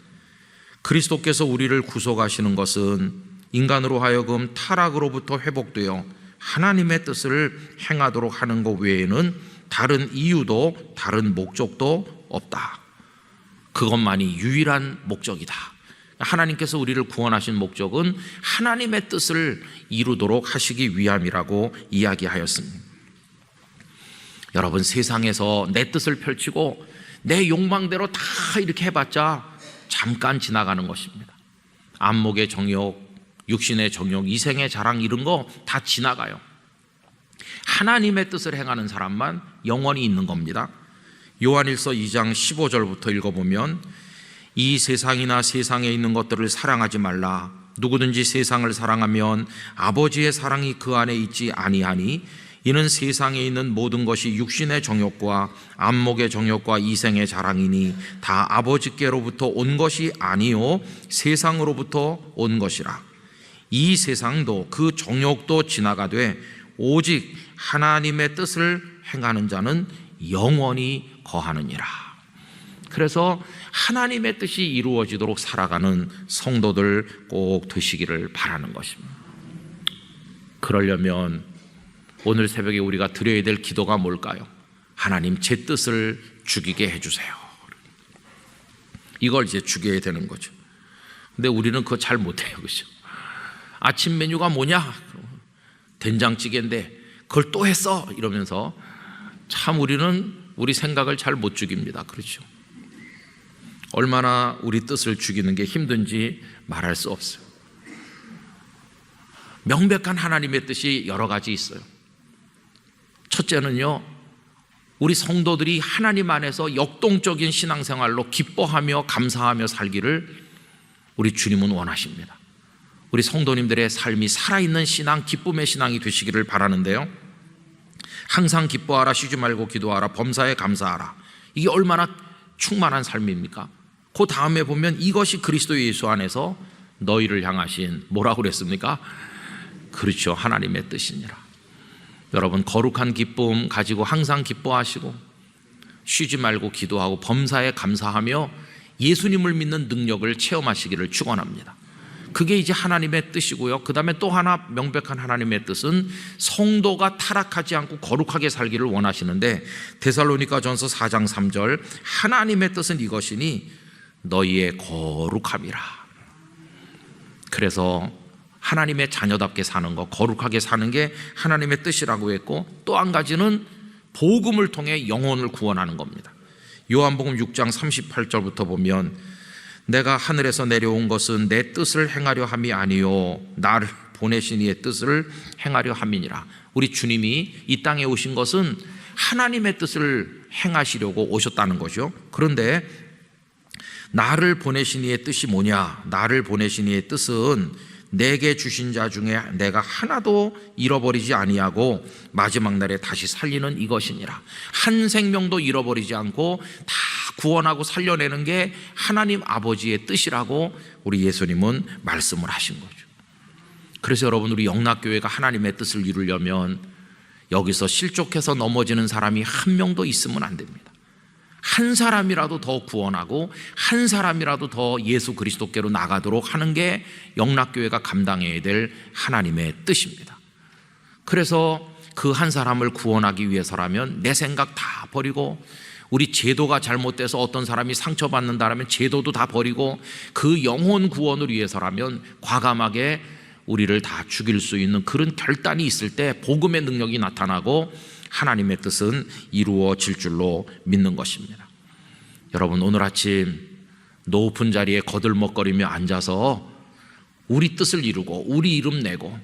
그리스도께서 우리를 구속하시는 것은 인간으로 하여금 타락으로부터 회복되어 하나님의 뜻을 행하도록 하는 것 외에는 다른 이유도 다른 목적도 없다. 그것만이 유일한 목적이다. 하나님께서 우리를 구원하신 목적은 하나님의 뜻을 이루도록 하시기 위함이라고 이야기하였습니다. 여러분, 세상에서 내 뜻을 펼치고 내 욕망대로 다 이렇게 해봤자 잠깐 지나가는 것입니다. 안목의 정욕, 육신의 정욕, 이생의 자랑, 이런 거 다 지나가요. 하나님의 뜻을 행하는 사람만 영원히 있는 겁니다. 요한일서 2장 15절부터 읽어보면, 이 세상이나 세상에 있는 것들을 사랑하지 말라. 누구든지 세상을 사랑하면 아버지의 사랑이 그 안에 있지 아니하니, 이는 세상에 있는 모든 것이 육신의 정욕과 안목의 정욕과 이생의 자랑이니 다 아버지께로부터 온 것이 아니요 세상으로부터 온 것이라. 이 세상도 그 정욕도 지나가되 오직 하나님의 뜻을 행하는 자는 영원히 거하느니라. 그래서 하나님의 뜻이 이루어지도록 살아가는 성도들 꼭 되시기를 바라는 것입니다. 그러려면 오늘 새벽에 우리가 드려야 될 기도가 뭘까요? 하나님, 제 뜻을 죽이게 해주세요. 이걸 이제 죽여야 되는 거죠. 근데 우리는 그거 잘 못해요. 그죠? 아침 메뉴가 뭐냐? 된장찌개인데 그걸 또 했어? 이러면서 참 우리는 우리 생각을 잘 못 죽입니다. 그렇죠? 얼마나 우리 뜻을 죽이는 게 힘든지 말할 수 없어요. 명백한 하나님의 뜻이 여러 가지 있어요. 첫째는요, 우리 성도들이 하나님 안에서 역동적인 신앙생활로 기뻐하며 감사하며 살기를 우리 주님은 원하십니다. 우리 성도님들의 삶이 살아있는 신앙, 기쁨의 신앙이 되시기를 바라는데요, 항상 기뻐하라, 쉬지 말고 기도하라, 범사에 감사하라. 이게 얼마나 충만한 삶입니까? 그 다음에 보면 이것이 그리스도 예수 안에서 너희를 향하신, 뭐라고 그랬습니까? 그렇죠, 하나님의 뜻이니라. 여러분, 거룩한 기쁨 가지고 항상 기뻐하시고 쉬지 말고 기도하고 범사에 감사하며 예수님을 믿는 능력을 체험하시기를 축원합니다. 그게 이제 하나님의 뜻이고요. 그 다음에 또 하나 명백한 하나님의 뜻은 성도가 타락하지 않고 거룩하게 살기를 원하시는데, 데살로니가전서 4장 3절, 하나님의 뜻은 이것이니 너희의 거룩함이라. 그래서 하나님의 자녀답게 사는 것, 거룩하게 사는 게 하나님의 뜻이라고 했고, 또 한 가지는 복음을 통해 영혼을 구원하는 겁니다. 요한복음 6장 38절부터 보면, 내가 하늘에서 내려온 것은 내 뜻을 행하려 함이 아니요 나를 보내신 이의 뜻을 행하려 함이니라. 우리 주님이 이 땅에 오신 것은 하나님의 뜻을 행하시려고 오셨다는 거죠. 그런데 나를 보내신 이의 뜻이 뭐냐? 나를 보내신 이의 뜻은 내게 주신 자 중에 내가 하나도 잃어버리지 아니하고 마지막 날에 다시 살리는 이것이니라. 한 생명도 잃어버리지 않고 다 구원하고 살려내는 게 하나님 아버지의 뜻이라고 우리 예수님은 말씀을 하신 거죠. 그래서 여러분, 우리 영락교회가 하나님의 뜻을 이루려면 여기서 실족해서 넘어지는 사람이 한 명도 있으면 안 됩니다. 한 사람이라도 더 구원하고 한 사람이라도 더 예수 그리스도께로 나가도록 하는 게 영락교회가 감당해야 될 하나님의 뜻입니다. 그래서 그 한 사람을 구원하기 위해서라면 내 생각 다 버리고, 우리 제도가 잘못돼서 어떤 사람이 상처받는다라면 제도도 다 버리고, 그 영혼 구원을 위해서라면 과감하게 우리를 다 죽일 수 있는 그런 결단이 있을 때 복음의 능력이 나타나고 하나님의 뜻은 이루어질 줄로 믿는 것입니다. 여러분, 오늘 아침 높은 자리에 거들먹거리며 앉아서 우리 뜻을 이루고 우리 이름 내고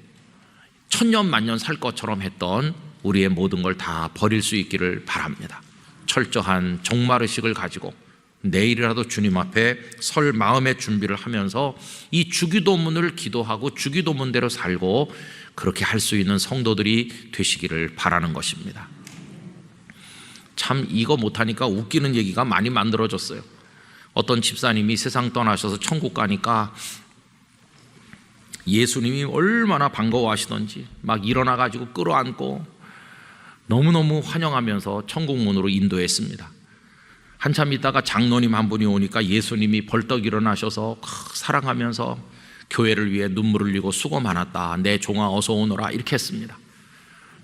천년만년 살 것처럼 했던 우리의 모든 걸 다 버릴 수 있기를 바랍니다. 철저한 종말의식을 가지고 내일이라도 주님 앞에 설 마음의 준비를 하면서 이 주기도문을 기도하고 주기도문대로 살고 그렇게 할 수 있는 성도들이 되시기를 바라는 것입니다. 참 이거 못하니까 웃기는 얘기가 많이 만들어졌어요. 어떤 집사님이 세상 떠나셔서 천국 가니까 예수님이 얼마나 반가워하시던지 막 일어나가지고 끌어안고 너무너무 환영하면서 천국 문으로 인도했습니다. 한참 있다가 장로님 한 분이 오니까 예수님이 벌떡 일어나셔서 사랑하면서 교회를 위해 눈물을 흘리고 수고 많았다, 내 종아 어서 오너라, 이렇게 했습니다.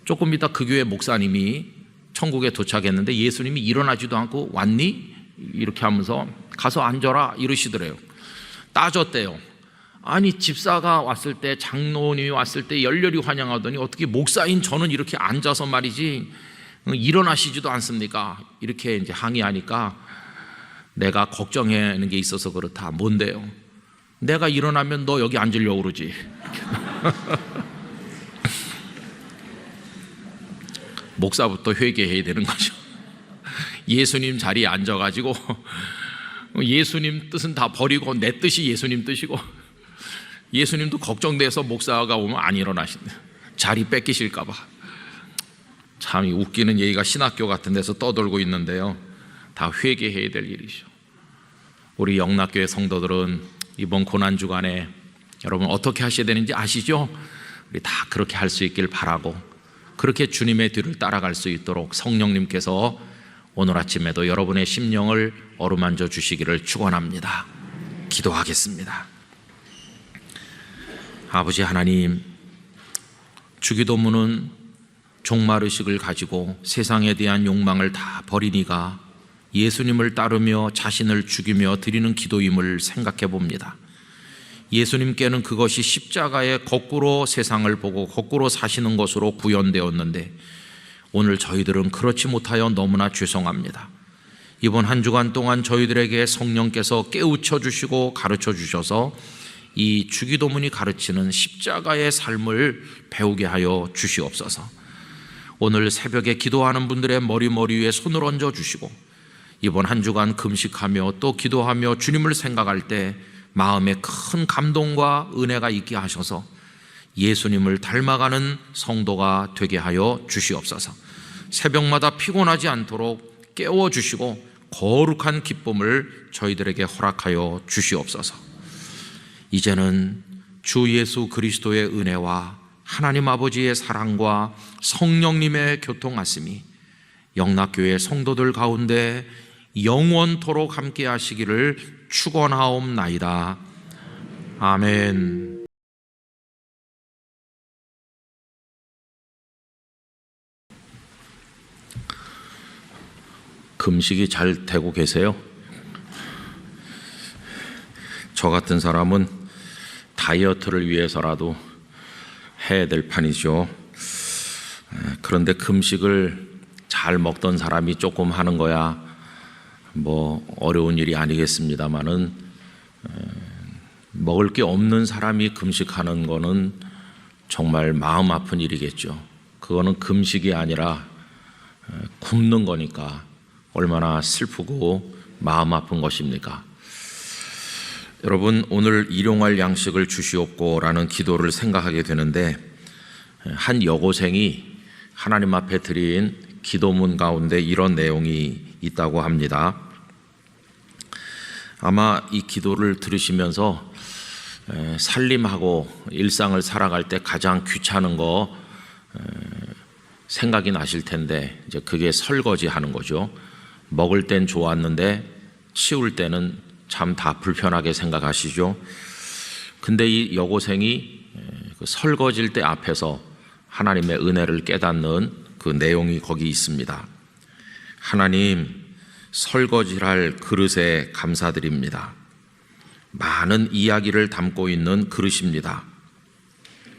조금 있다 그 교회 목사님이 천국에 도착했는데 예수님이 일어나지도 않고 왔니? 이렇게 하면서 가서 앉아라 이러시더래요. 따졌대요. 아니 집사가 왔을 때, 장로님이 왔을 때 열렬히 환영하더니 어떻게 목사인 저는 이렇게 앉아서 말이지 일어나시지도 않습니까? 이렇게 이제 항의하니까 내가 걱정하는 게 있어서 그렇다. 뭔데요? 내가 일어나면 너 여기 앉으려고 그러지. 목사부터 회개해야 되는 거죠. 예수님 자리에 앉아가지고 예수님 뜻은 다 버리고 내 뜻이 예수님 뜻이고, 예수님도 걱정돼서 목사가 오면 안 일어나신대. 자리 뺏기실까 봐. 참 웃기는 얘기가 신학교 같은 데서 떠돌고 있는데요, 다 회개해야 될 일이죠. 우리 영락교회 성도들은 이번 고난주간에 여러분 어떻게 하셔야 되는지 아시죠? 우리 다 그렇게 할 수 있길 바라고, 그렇게 주님의 뒤를 따라갈 수 있도록 성령님께서 오늘 아침에도 여러분의 심령을 어루만져 주시기를 축원합니다. 기도하겠습니다. 아버지 하나님, 주기도문은 종말의식을 가지고 세상에 대한 욕망을 다 버리니가 예수님을 따르며 자신을 죽이며 드리는 기도임을 생각해 봅니다. 예수님께는 그것이 십자가에 거꾸로 세상을 보고 거꾸로 사시는 것으로 구현되었는데 오늘 저희들은 그렇지 못하여 너무나 죄송합니다. 이번 한 주간 동안 저희들에게 성령께서 깨우쳐 주시고 가르쳐 주셔서 이 주기도문이 가르치는 십자가의 삶을 배우게 하여 주시옵소서. 오늘 새벽에 기도하는 분들의 머리 위에 손을 얹어 주시고 이번 한 주간 금식하며 또 기도하며 주님을 생각할 때 마음에 큰 감동과 은혜가 있게 하셔서 예수님을 닮아가는 성도가 되게 하여 주시옵소서. 새벽마다 피곤하지 않도록 깨워주시고 거룩한 기쁨을 저희들에게 허락하여 주시옵소서. 이제는 주 예수 그리스도의 은혜와 하나님 아버지의 사랑과 성령님의 교통하심이 영락교회 성도들 가운데 영원토록 함께 하시기를 축원하옵나이다. 아멘. 금식이 잘 되고 계세요? 저 같은 사람은 다이어트를 위해서라도 해야 될 판이죠. 그런데 금식을 잘 먹던 사람이 조금 하는 거야 뭐 어려운 일이 아니겠습니다만은 먹을 게 없는 사람이 금식하는 거는 정말 마음 아픈 일이겠죠. 그거는 금식이 아니라 굶는 거니까 얼마나 슬프고 마음 아픈 것입니까? 여러분, 오늘 일용할 양식을 주시옵고라는 기도를 생각하게 되는데 한 여고생이 하나님 앞에 드린 기도문 가운데 이런 내용이 있다고 합니다. 아마 이 기도를 들으시면서 살림하고 일상을 살아갈 때 가장 귀찮은 거 생각이 나실 텐데 이제 그게 설거지 하는 거죠. 먹을 땐 좋았는데 치울 때는 참 다 불편하게 생각하시죠. 근데 이 여고생이 그 설거지일 때 앞에서 하나님의 은혜를 깨닫는 그 내용이 거기 있습니다. 하나님, 설거지할 그릇에 감사드립니다. 많은 이야기를 담고 있는 그릇입니다.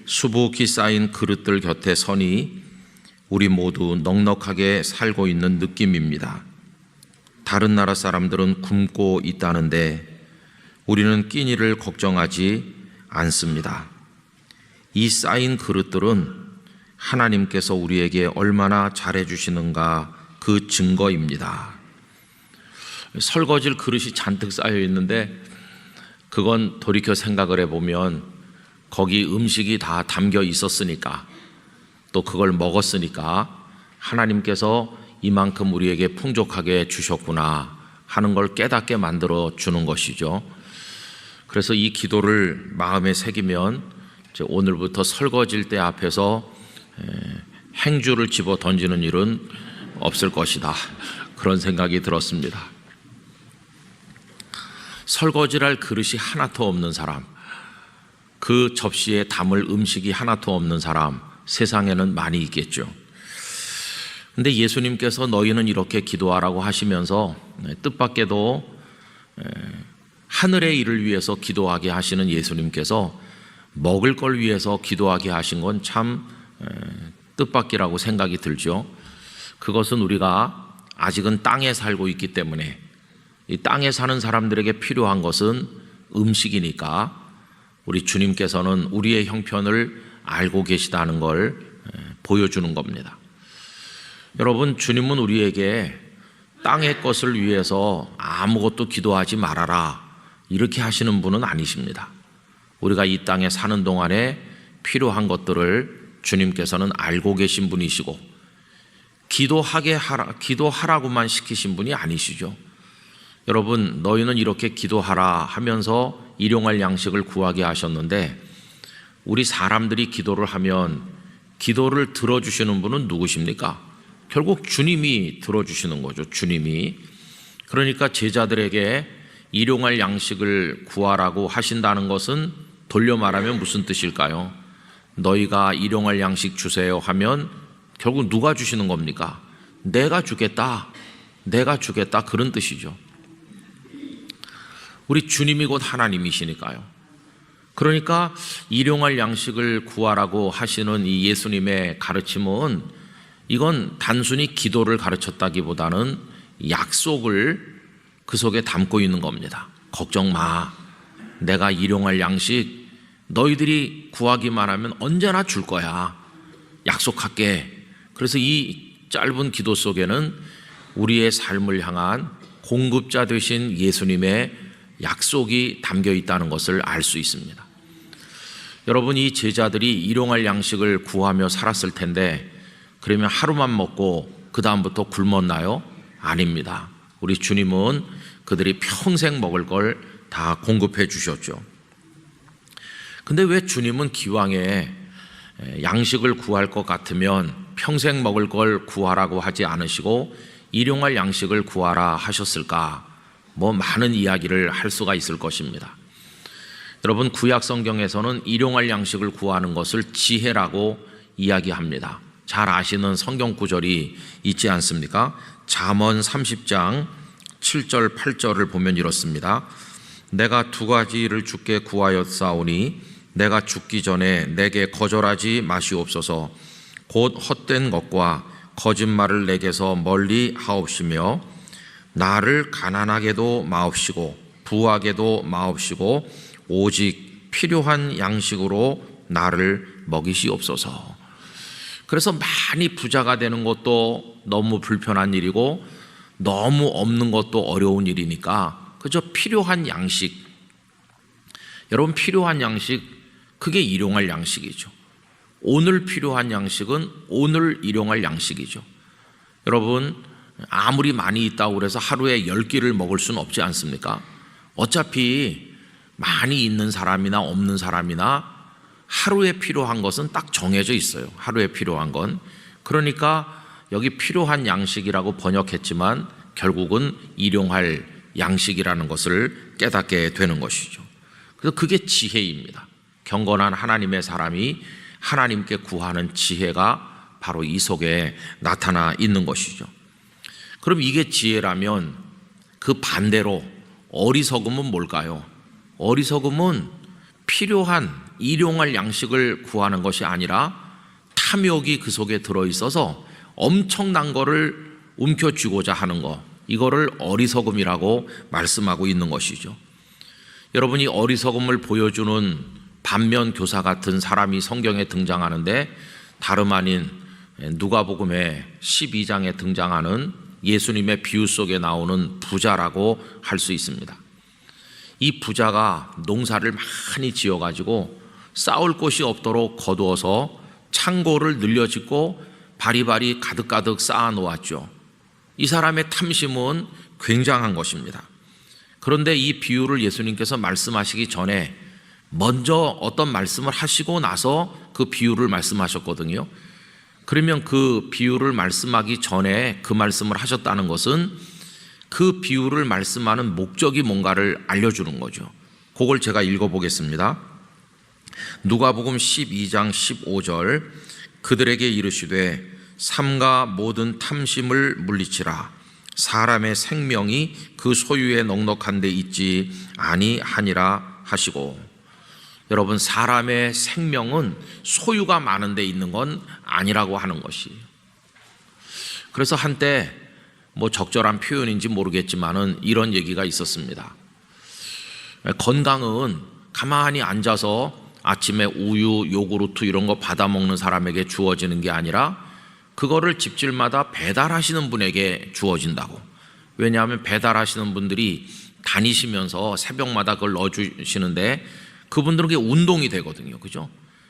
수북히 쌓인 그릇들 곁에 서니 우리 모두 넉넉하게 살고 있는 느낌입니다. 다른 나라 사람들은 굶고 있다는데 우리는 끼니를 걱정하지 않습니다. 이 쌓인 그릇들은 하나님께서 우리에게 얼마나 잘해주시는가 그 증거입니다. 설거지를 그릇이 잔뜩 쌓여 있는데 그건 돌이켜 생각을 해보면 거기 음식이 다 담겨 있었으니까, 또 그걸 먹었으니까 하나님께서 이만큼 우리에게 풍족하게 주셨구나 하는 걸 깨닫게 만들어 주는 것이죠. 그래서 이 기도를 마음에 새기면 오늘부터 설거지일 때 앞에서 행주를 집어 던지는 일은 없을 것이다, 그런 생각이 들었습니다. 설거지를 할 그릇이 하나도 없는 사람, 그 접시에 담을 음식이 하나도 없는 사람, 세상에는 많이 있겠죠. 근데 예수님께서 너희는 이렇게 기도하라고 하시면서 뜻밖에도 하늘의 일을 위해서 기도하게 하시는 예수님께서 먹을 걸 위해서 기도하게 하신 건 참 뜻밖이라고 생각이 들죠. 그것은 우리가 아직은 땅에 살고 있기 때문에 이 땅에 사는 사람들에게 필요한 것은 음식이니까 우리 주님께서는 우리의 형편을 알고 계시다는 걸 보여주는 겁니다. 여러분, 주님은 우리에게 땅의 것을 위해서 아무것도 기도하지 말아라 이렇게 하시는 분은 아니십니다. 우리가 이 땅에 사는 동안에 필요한 것들을 주님께서는 알고 계신 분이시고 기도하라고만 시키신 분이 아니시죠. 여러분, 너희는 이렇게 기도하라 하면서 일용할 양식을 구하게 하셨는데 우리 사람들이 기도를 하면 기도를 들어주시는 분은 누구십니까? 결국 주님이 들어주시는 거죠. 주님이. 그러니까 제자들에게 일용할 양식을 구하라고 하신다는 것은 돌려 말하면 무슨 뜻일까요? 너희가 일용할 양식 주세요 하면 결국 누가 주시는 겁니까? 내가 주겠다, 내가 주겠다, 그런 뜻이죠. 우리 주님이 곧 하나님이시니까요. 그러니까 일용할 양식을 구하라고 하시는 이 예수님의 가르침은 이건 단순히 기도를 가르쳤다기보다는 약속을 그 속에 담고 있는 겁니다. 걱정 마, 내가 일용할 양식 너희들이 구하기만 하면 언제나 줄 거야, 약속할게. 그래서 이 짧은 기도 속에는 우리의 삶을 향한 공급자 되신 예수님의 약속이 담겨 있다는 것을 알 수 있습니다. 여러분, 이 제자들이 일용할 양식을 구하며 살았을 텐데 그러면 하루만 먹고 그 다음부터 굶었나요? 아닙니다. 우리 주님은 그들이 평생 먹을 걸 다 공급해 주셨죠. 근데 왜 주님은 기왕에 양식을 구할 것 같으면 평생 먹을 걸 구하라고 하지 않으시고 일용할 양식을 구하라 하셨을까? 많은 이야기를 할 수가 있을 것입니다. 여러분, 구약 성경에서는 일용할 양식을 구하는 것을 지혜라고 이야기합니다. 잘 아시는 성경 구절이 있지 않습니까? 잠언 30장 7절 8절을 보면 이렇습니다. 내가 두 가지를 주께 구하였사오니 내가 죽기 전에 내게 거절하지 마시옵소서. 곧 헛된 것과 거짓말을 내게서 멀리 하옵시며 나를 가난하게도 마옵시고 부하게도 마옵시고 오직 필요한 양식으로 나를 먹이시옵소서. 그래서 많이 부자가 되는 것도 너무 불편한 일이고 너무 없는 것도 어려운 일이니까 그저 필요한 양식, 여러분 필요한 양식, 그게 일용할 양식이죠. 오늘 필요한 양식은 오늘 일용할 양식이죠. 여러분, 아무리 많이 있다고 그래서 하루에 10끼를 먹을 수는 없지 않습니까? 어차피 많이 있는 사람이나 없는 사람이나 하루에 필요한 것은 딱 정해져 있어요. 하루에 필요한 건. 그러니까 여기 필요한 양식이라고 번역했지만 결국은 일용할 양식이라는 것을 깨닫게 되는 것이죠. 그래서 그게 지혜입니다. 경건한 하나님의 사람이 하나님께 구하는 지혜가 바로 이 속에 나타나 있는 것이죠. 그럼 이게 지혜라면 그 반대로 어리석음은 뭘까요? 어리석음은 필요한 일용할 양식을 구하는 것이 아니라 탐욕이 그 속에 들어있어서 엄청난 거를 움켜쥐고자 하는 것, 이거를 어리석음이라고 말씀하고 있는 것이죠. 여러분이 어리석음을 보여주는 반면교사 같은 사람이 성경에 등장하는데 다름 아닌 누가복음의 12장에 등장하는 예수님의 비유 속에 나오는 부자라고 할 수 있습니다. 이 부자가 농사를 많이 지어가지고 쌓을 곳이 없도록 거두어서 창고를 늘려짓고 바리바리 가득가득 쌓아 놓았죠. 이 사람의 탐심은 굉장한 것입니다. 그런데 이 비유를 예수님께서 말씀하시기 전에 먼저 어떤 말씀을 하시고 나서 그 비유를 말씀하셨거든요. 그러면 그 비유를 말씀하기 전에 그 말씀을 하셨다는 것은 그 비유를 말씀하는 목적이 뭔가를 알려주는 거죠. 그걸 제가 읽어보겠습니다. 누가복음 12장 15절, 그들에게 이르시되 삼가 모든 탐심을 물리치라. 사람의 생명이 그 소유에 넉넉한 데 있지 아니하니라 하시고, 여러분, 사람의 생명은 소유가 많은 데 있는 건 아니라고 하는 것이에요. 그래서 한때 적절한 표현인지 모르겠지만은 이런 얘기가 있었습니다. 건강은 가만히 앉아서 아침에 우유, 요구르트 이런 거 받아 먹는 사람에게 주어지는 게 아니라 그거를 집집마다 배달하시는 분에게 주어진다고. 왜냐하면 배달하시는 분들이 다니시면서 새벽마다 그걸 넣어주시는데 그분들은 그게 운동이 되거든요. 그죠?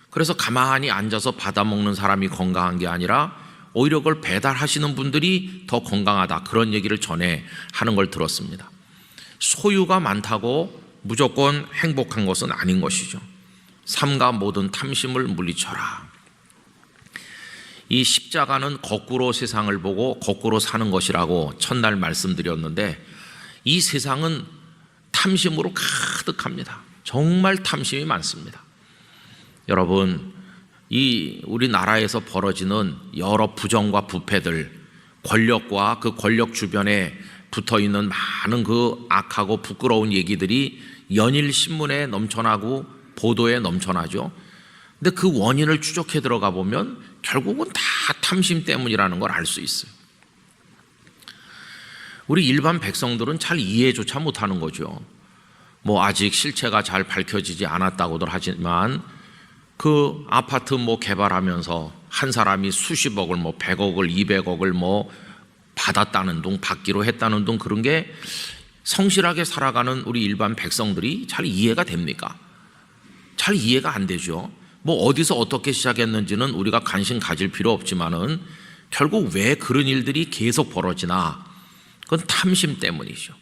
그래서 가만히 앉아서 받아 먹는 사람이 건강한 게 아니라 오히려 그걸 배달하시는 분들이 더 건강하다, 그런 얘기를 전에 하는 걸 들었습니다. 소유가 많다고 무조건 행복한 것은 아닌 것이죠. 삼가 모든 탐심을 물리쳐라. 이 십자가는 거꾸로 세상을 보고 거꾸로 사는 것이라고 첫날 말씀드렸는데, 이 세상은 탐심으로 가득합니다. 정말 탐심이 많습니다. 여러분, 이 우리나라에서 벌어지는 여러 부정과 부패들, 권력과 그 권력 주변에 붙어있는 많은 그 악하고 부끄러운 얘기들이 연일 신문에 넘쳐나고 보도에 넘쳐나죠. 근데 그 원인을 추적해 들어가 보면 결국은 다 탐심 때문이라는 걸 알 수 있어요. 우리 일반 백성들은 잘 이해조차 못하는 거죠. 아직 실체가 잘 밝혀지지 않았다고들 하지만 그 아파트 개발하면서 한 사람이 수십억을 100억을 200억을 받았다는 둥, 받기로 했다는 둥, 그런 게 성실하게 살아가는 우리 일반 백성들이 잘 이해가 됩니까? 잘 이해가 안 되죠. 어디서 어떻게 시작했는지는 우리가 관심 가질 필요 없지만은 결국 왜 그런 일들이 계속 벌어지나, 그건 탐심 때문이죠.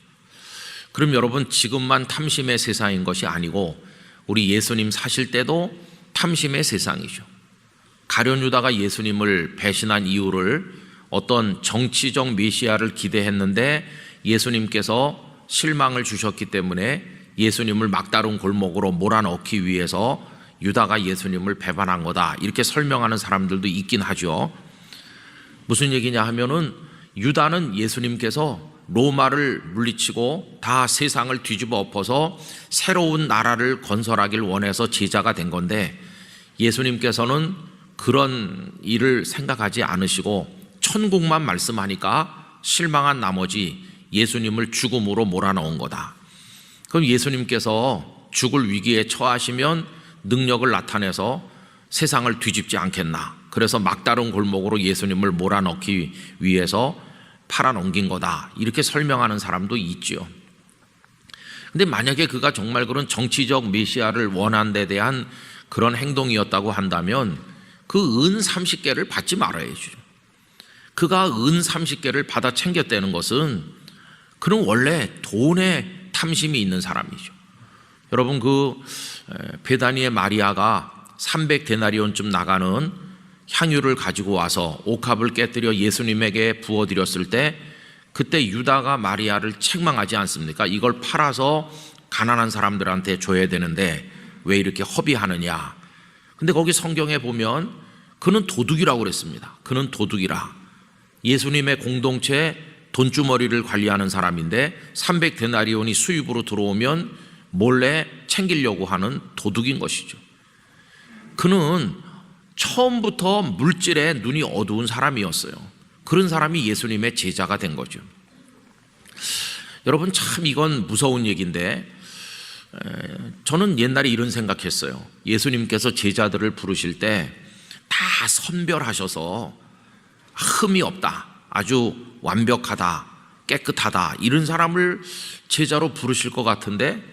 그럼 여러분, 지금만 탐심의 세상인 것이 아니고 우리 예수님 사실 때도 탐심의 세상이죠. 가룟 유다가 예수님을 배신한 이유를 어떤 정치적 메시아를 기대했는데 예수님께서 실망을 주셨기 때문에 예수님을 막다른 골목으로 몰아넣기 위해서 유다가 예수님을 배반한 거다, 이렇게 설명하는 사람들도 있긴 하죠. 무슨 얘기냐 하면은 유다는 예수님께서 로마를 물리치고 다 세상을 뒤집어 엎어서 새로운 나라를 건설하길 원해서 제자가 된 건데, 예수님께서는 그런 일을 생각하지 않으시고 천국만 말씀하니까 실망한 나머지 예수님을 죽음으로 몰아넣은 거다. 그럼 예수님께서 죽을 위기에 처하시면 능력을 나타내서 세상을 뒤집지 않겠나, 그래서 막다른 골목으로 예수님을 몰아넣기 위해서 팔아넘긴 거다, 이렇게 설명하는 사람도 있죠. 근데 만약에 그가 정말 그런 정치적 메시아를 원한 데 대한 그런 행동이었다고 한다면 그 은 30개를 받지 말아야죠. 그가 은 30개를 받아 챙겼다는 것은 그는 원래 돈에 탐심이 있는 사람이죠. 여러분, 그 베다니의 마리아가 300데나리온쯤 나가는 향유를 가지고 와서 옥합을 깨뜨려 예수님에게 부어드렸을 때 그때 유다가 마리아를 책망하지 않습니까? 이걸 팔아서 가난한 사람들한테 줘야 되는데 왜 이렇게 허비하느냐. 근데 거기 성경에 보면 그는 도둑이라고 그랬습니다. 그는 도둑이라. 예수님의 공동체 돈주머리를 관리하는 사람인데 300데나리온이 수입으로 들어오면 몰래 챙기려고 하는 도둑인 것이죠. 그는 처음부터 물질에 눈이 어두운 사람이었어요. 그런 사람이 예수님의 제자가 된 거죠. 여러분, 참 이건 무서운 얘기인데 저는 옛날에 이런 생각했어요. 예수님께서 제자들을 부르실 때 다 선별하셔서 흠이 없다, 아주 완벽하다, 깨끗하다, 이런 사람을 제자로 부르실 것 같은데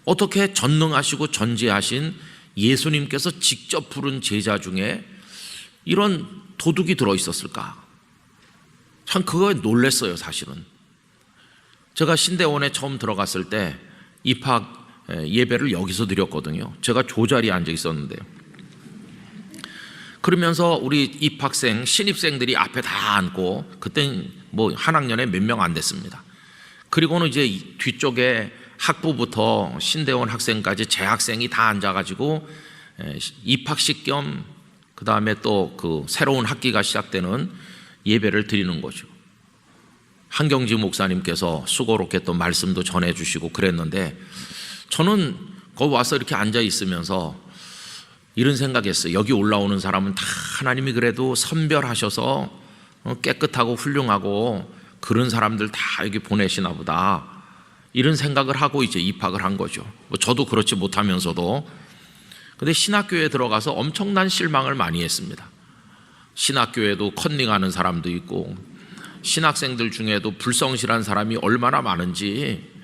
어떻게 전능하시고 전지하신 예수님께서 직접 부른 제자 중에 이런 도둑이 들어있었을까? 참 그거에 놀랐어요. 사실은 제가 신대원에 처음 들어갔을 때 입학 예배를 여기서 드렸거든요. 제가 조자리에 앉아 있었는데요. 그러면서 우리 입학생, 신입생들이 앞에 다 앉고, 그땐 뭐 한 학년에 몇 명 안 됐습니다. 그리고는 이제 뒤쪽에 학부부터 신대원 학생까지 재학생이 다 앉아가지고 입학식 겸 그 다음에 또 그 새로운 학기가 시작되는 예배를 드리는 거죠. 한경지 목사님께서 수고롭게 또 말씀도 전해주시고 그랬는데, 저는 거기 와서 이렇게 앉아 있으면서 이런 생각했어요. 여기 올라오는 사람은 다 하나님이 그래도 선별하셔서 깨끗하고 훌륭하고 그런 사람들 다 여기 보내시나 보다, 이런 생각을 하고 이제 입학을 한 거죠. 뭐 저도 그렇지 못하면서도. 근데 신학교에 들어가서 엄청난 실망을 많이 했습니다. 신학교에도 컨닝하는 사람도 있고 신학생들 중에도 불성실한 사람이 얼마나 많은지,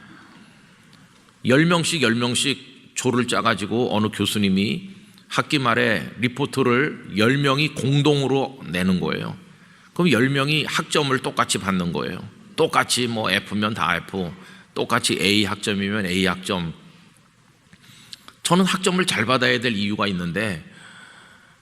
10명씩 조를 짜가지고 어느 교수님이 학기 말에 리포트를 10명이 공동으로 내는 거예요. 그럼 10명이 학점을 똑같이 받는 거예요. 똑같이 뭐 F면 다 F, 똑같이 A 학점이면 A 학점. 저는 학점을 잘 받아야 될 이유가 있는데,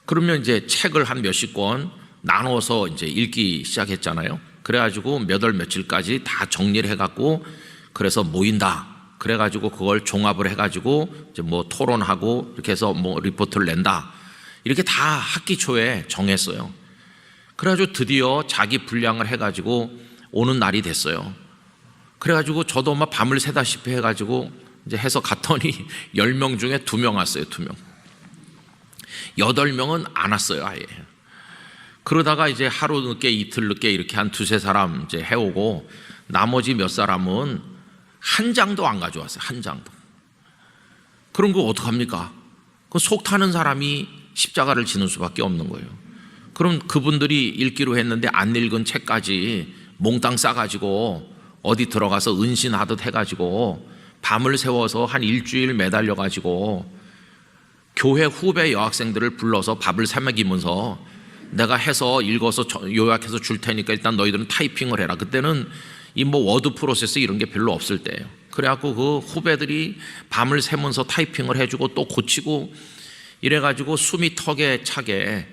그러면 이제 책을 한 몇십 권 나눠서 이제 읽기 시작했잖아요. 그래가지고 몇 월 며칠까지 다 정리를 해갖고, 그래서 모인다. 그래가지고 그걸 종합을 해가지고 이제 뭐 토론하고 이렇게 해서 뭐 리포트를 낸다. 이렇게 다 학기 초에 정했어요. 그래가지고 드디어 자기 분량을 해가지고 오는 날이 됐어요. 그래가지고 저도 막 밤을 새다시피 해가지고 이제 해서 갔더니 10명 중에 2명 왔어요. 2명. 8명은 안 왔어요, 아예. 그러다가 이제 하루 늦게 이틀 늦게 이렇게 한 2-3사람 이제 해오고, 나머지 몇 사람은 한 장도 안 가져왔어요. 한 장도. 그럼 그거 어떡합니까? 그 속 타는 사람이 십자가를 지는 수밖에 없는 거예요. 그럼 그분들이 읽기로 했는데 안 읽은 책까지 몽땅 싸가지고 어디 들어가서 은신하듯 해가지고 밤을 새워서 한 일주일 매달려가지고 교회 후배 여학생들을 불러서 밥을 사 먹이면서 내가 해서 읽어서 요약해서 줄 테니까 일단 너희들은 타이핑을 해라. 그때는 이 뭐 워드 프로세스 이런 게 별로 없을 때예요. 그래갖고 그 후배들이 밤을 새면서 타이핑을 해주고 또 고치고 이래가지고 숨이 턱에 차게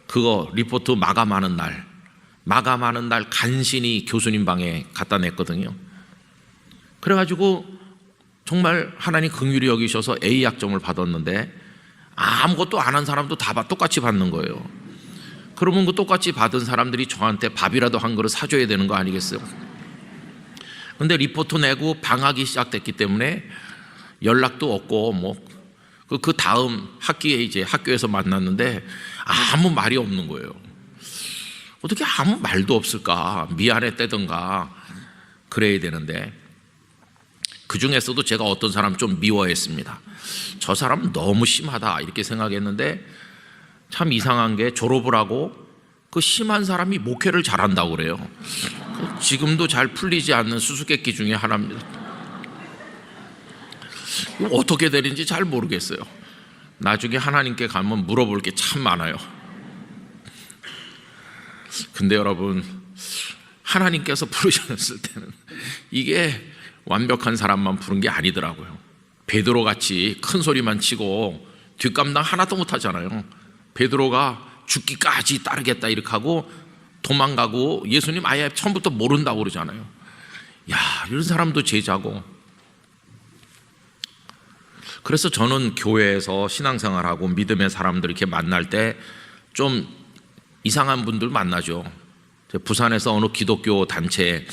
그거 리포트 마감하는 날 간신히 교수님 방에 갖다 냈거든요. 그래가지고 정말 하나님 긍휼히 여기셔서 A 학점을 받았는데, 아무것도 안 한 사람도 다 똑같이 받는 거예요. 그러면 그 똑같이 받은 사람들이 저한테 밥이라도 한 그릇 사줘야 되는 거 아니겠어요? 근데 리포트 내고 방학이 시작됐기 때문에 연락도 없고 뭐 그 다음 학기에 이제 학교에서 만났는데 아무 말이 없는 거예요. 어떻게 아무 말도 없을까? 미안했다든가 그래야 되는데, 그 중에서도 제가 어떤 사람 좀 미워했습니다. 저 사람 너무 심하다 이렇게 생각했는데, 참 이상한 게 졸업을 하고 그 심한 사람이 목회를 잘한다고 그래요. 지금도 잘 풀리지 않는 수수께끼 중에 하나입니다. 어떻게 되는지 잘 모르겠어요. 나중에 하나님께 가면 물어볼 게 참 많아요. 근데 여러분, 하나님께서 부르셨을 때는 이게 완벽한 사람만 부른 게 아니더라고요. 베드로 같이 큰 소리만 치고 뒷감당 하나도 못하잖아요. 베드로가 죽기까지 따르겠다 이렇게 하고 도망가고 예수님 아예 처음부터 모른다고 그러잖아요. 야, 이런 사람도 제자고. 그래서 저는 교회에서 신앙생활하고 믿음의 사람들 이렇게 만날 때 좀 이상한 분들 만나죠. 부산에서 어느 기독교 단체에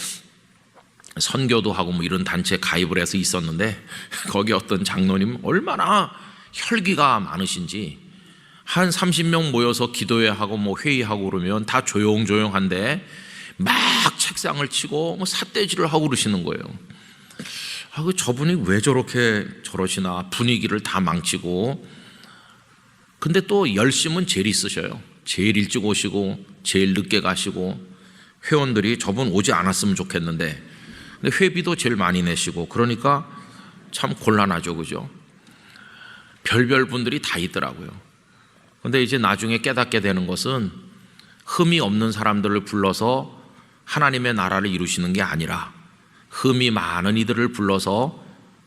선교도 하고 뭐 이런 단체에 가입을 해서 있었는데, 거기 어떤 장로님 얼마나 혈기가 많으신지, 한 30명 모여서 기도회하고 뭐 회의하고 그러면 다 조용조용한데 막 책상을 치고 뭐 삿대질을 하고 그러시는 거예요. 저분이 왜 저러시나, 분위기를 다 망치고. 근데 또 열심은 제일 있으셔요. 제일 일찍 오시고 제일 늦게 가시고, 회원들이 저분 오지 않았으면 좋겠는데 근데 회비도 제일 많이 내시고, 그러니까 참 곤란하죠, 그죠? 별별 분들이 다 있더라고요. 근데 이제 나중에 깨닫게 되는 것은 흠이 없는 사람들을 불러서 하나님의 나라를 이루시는 게 아니라 흠이 많은 이들을 불러서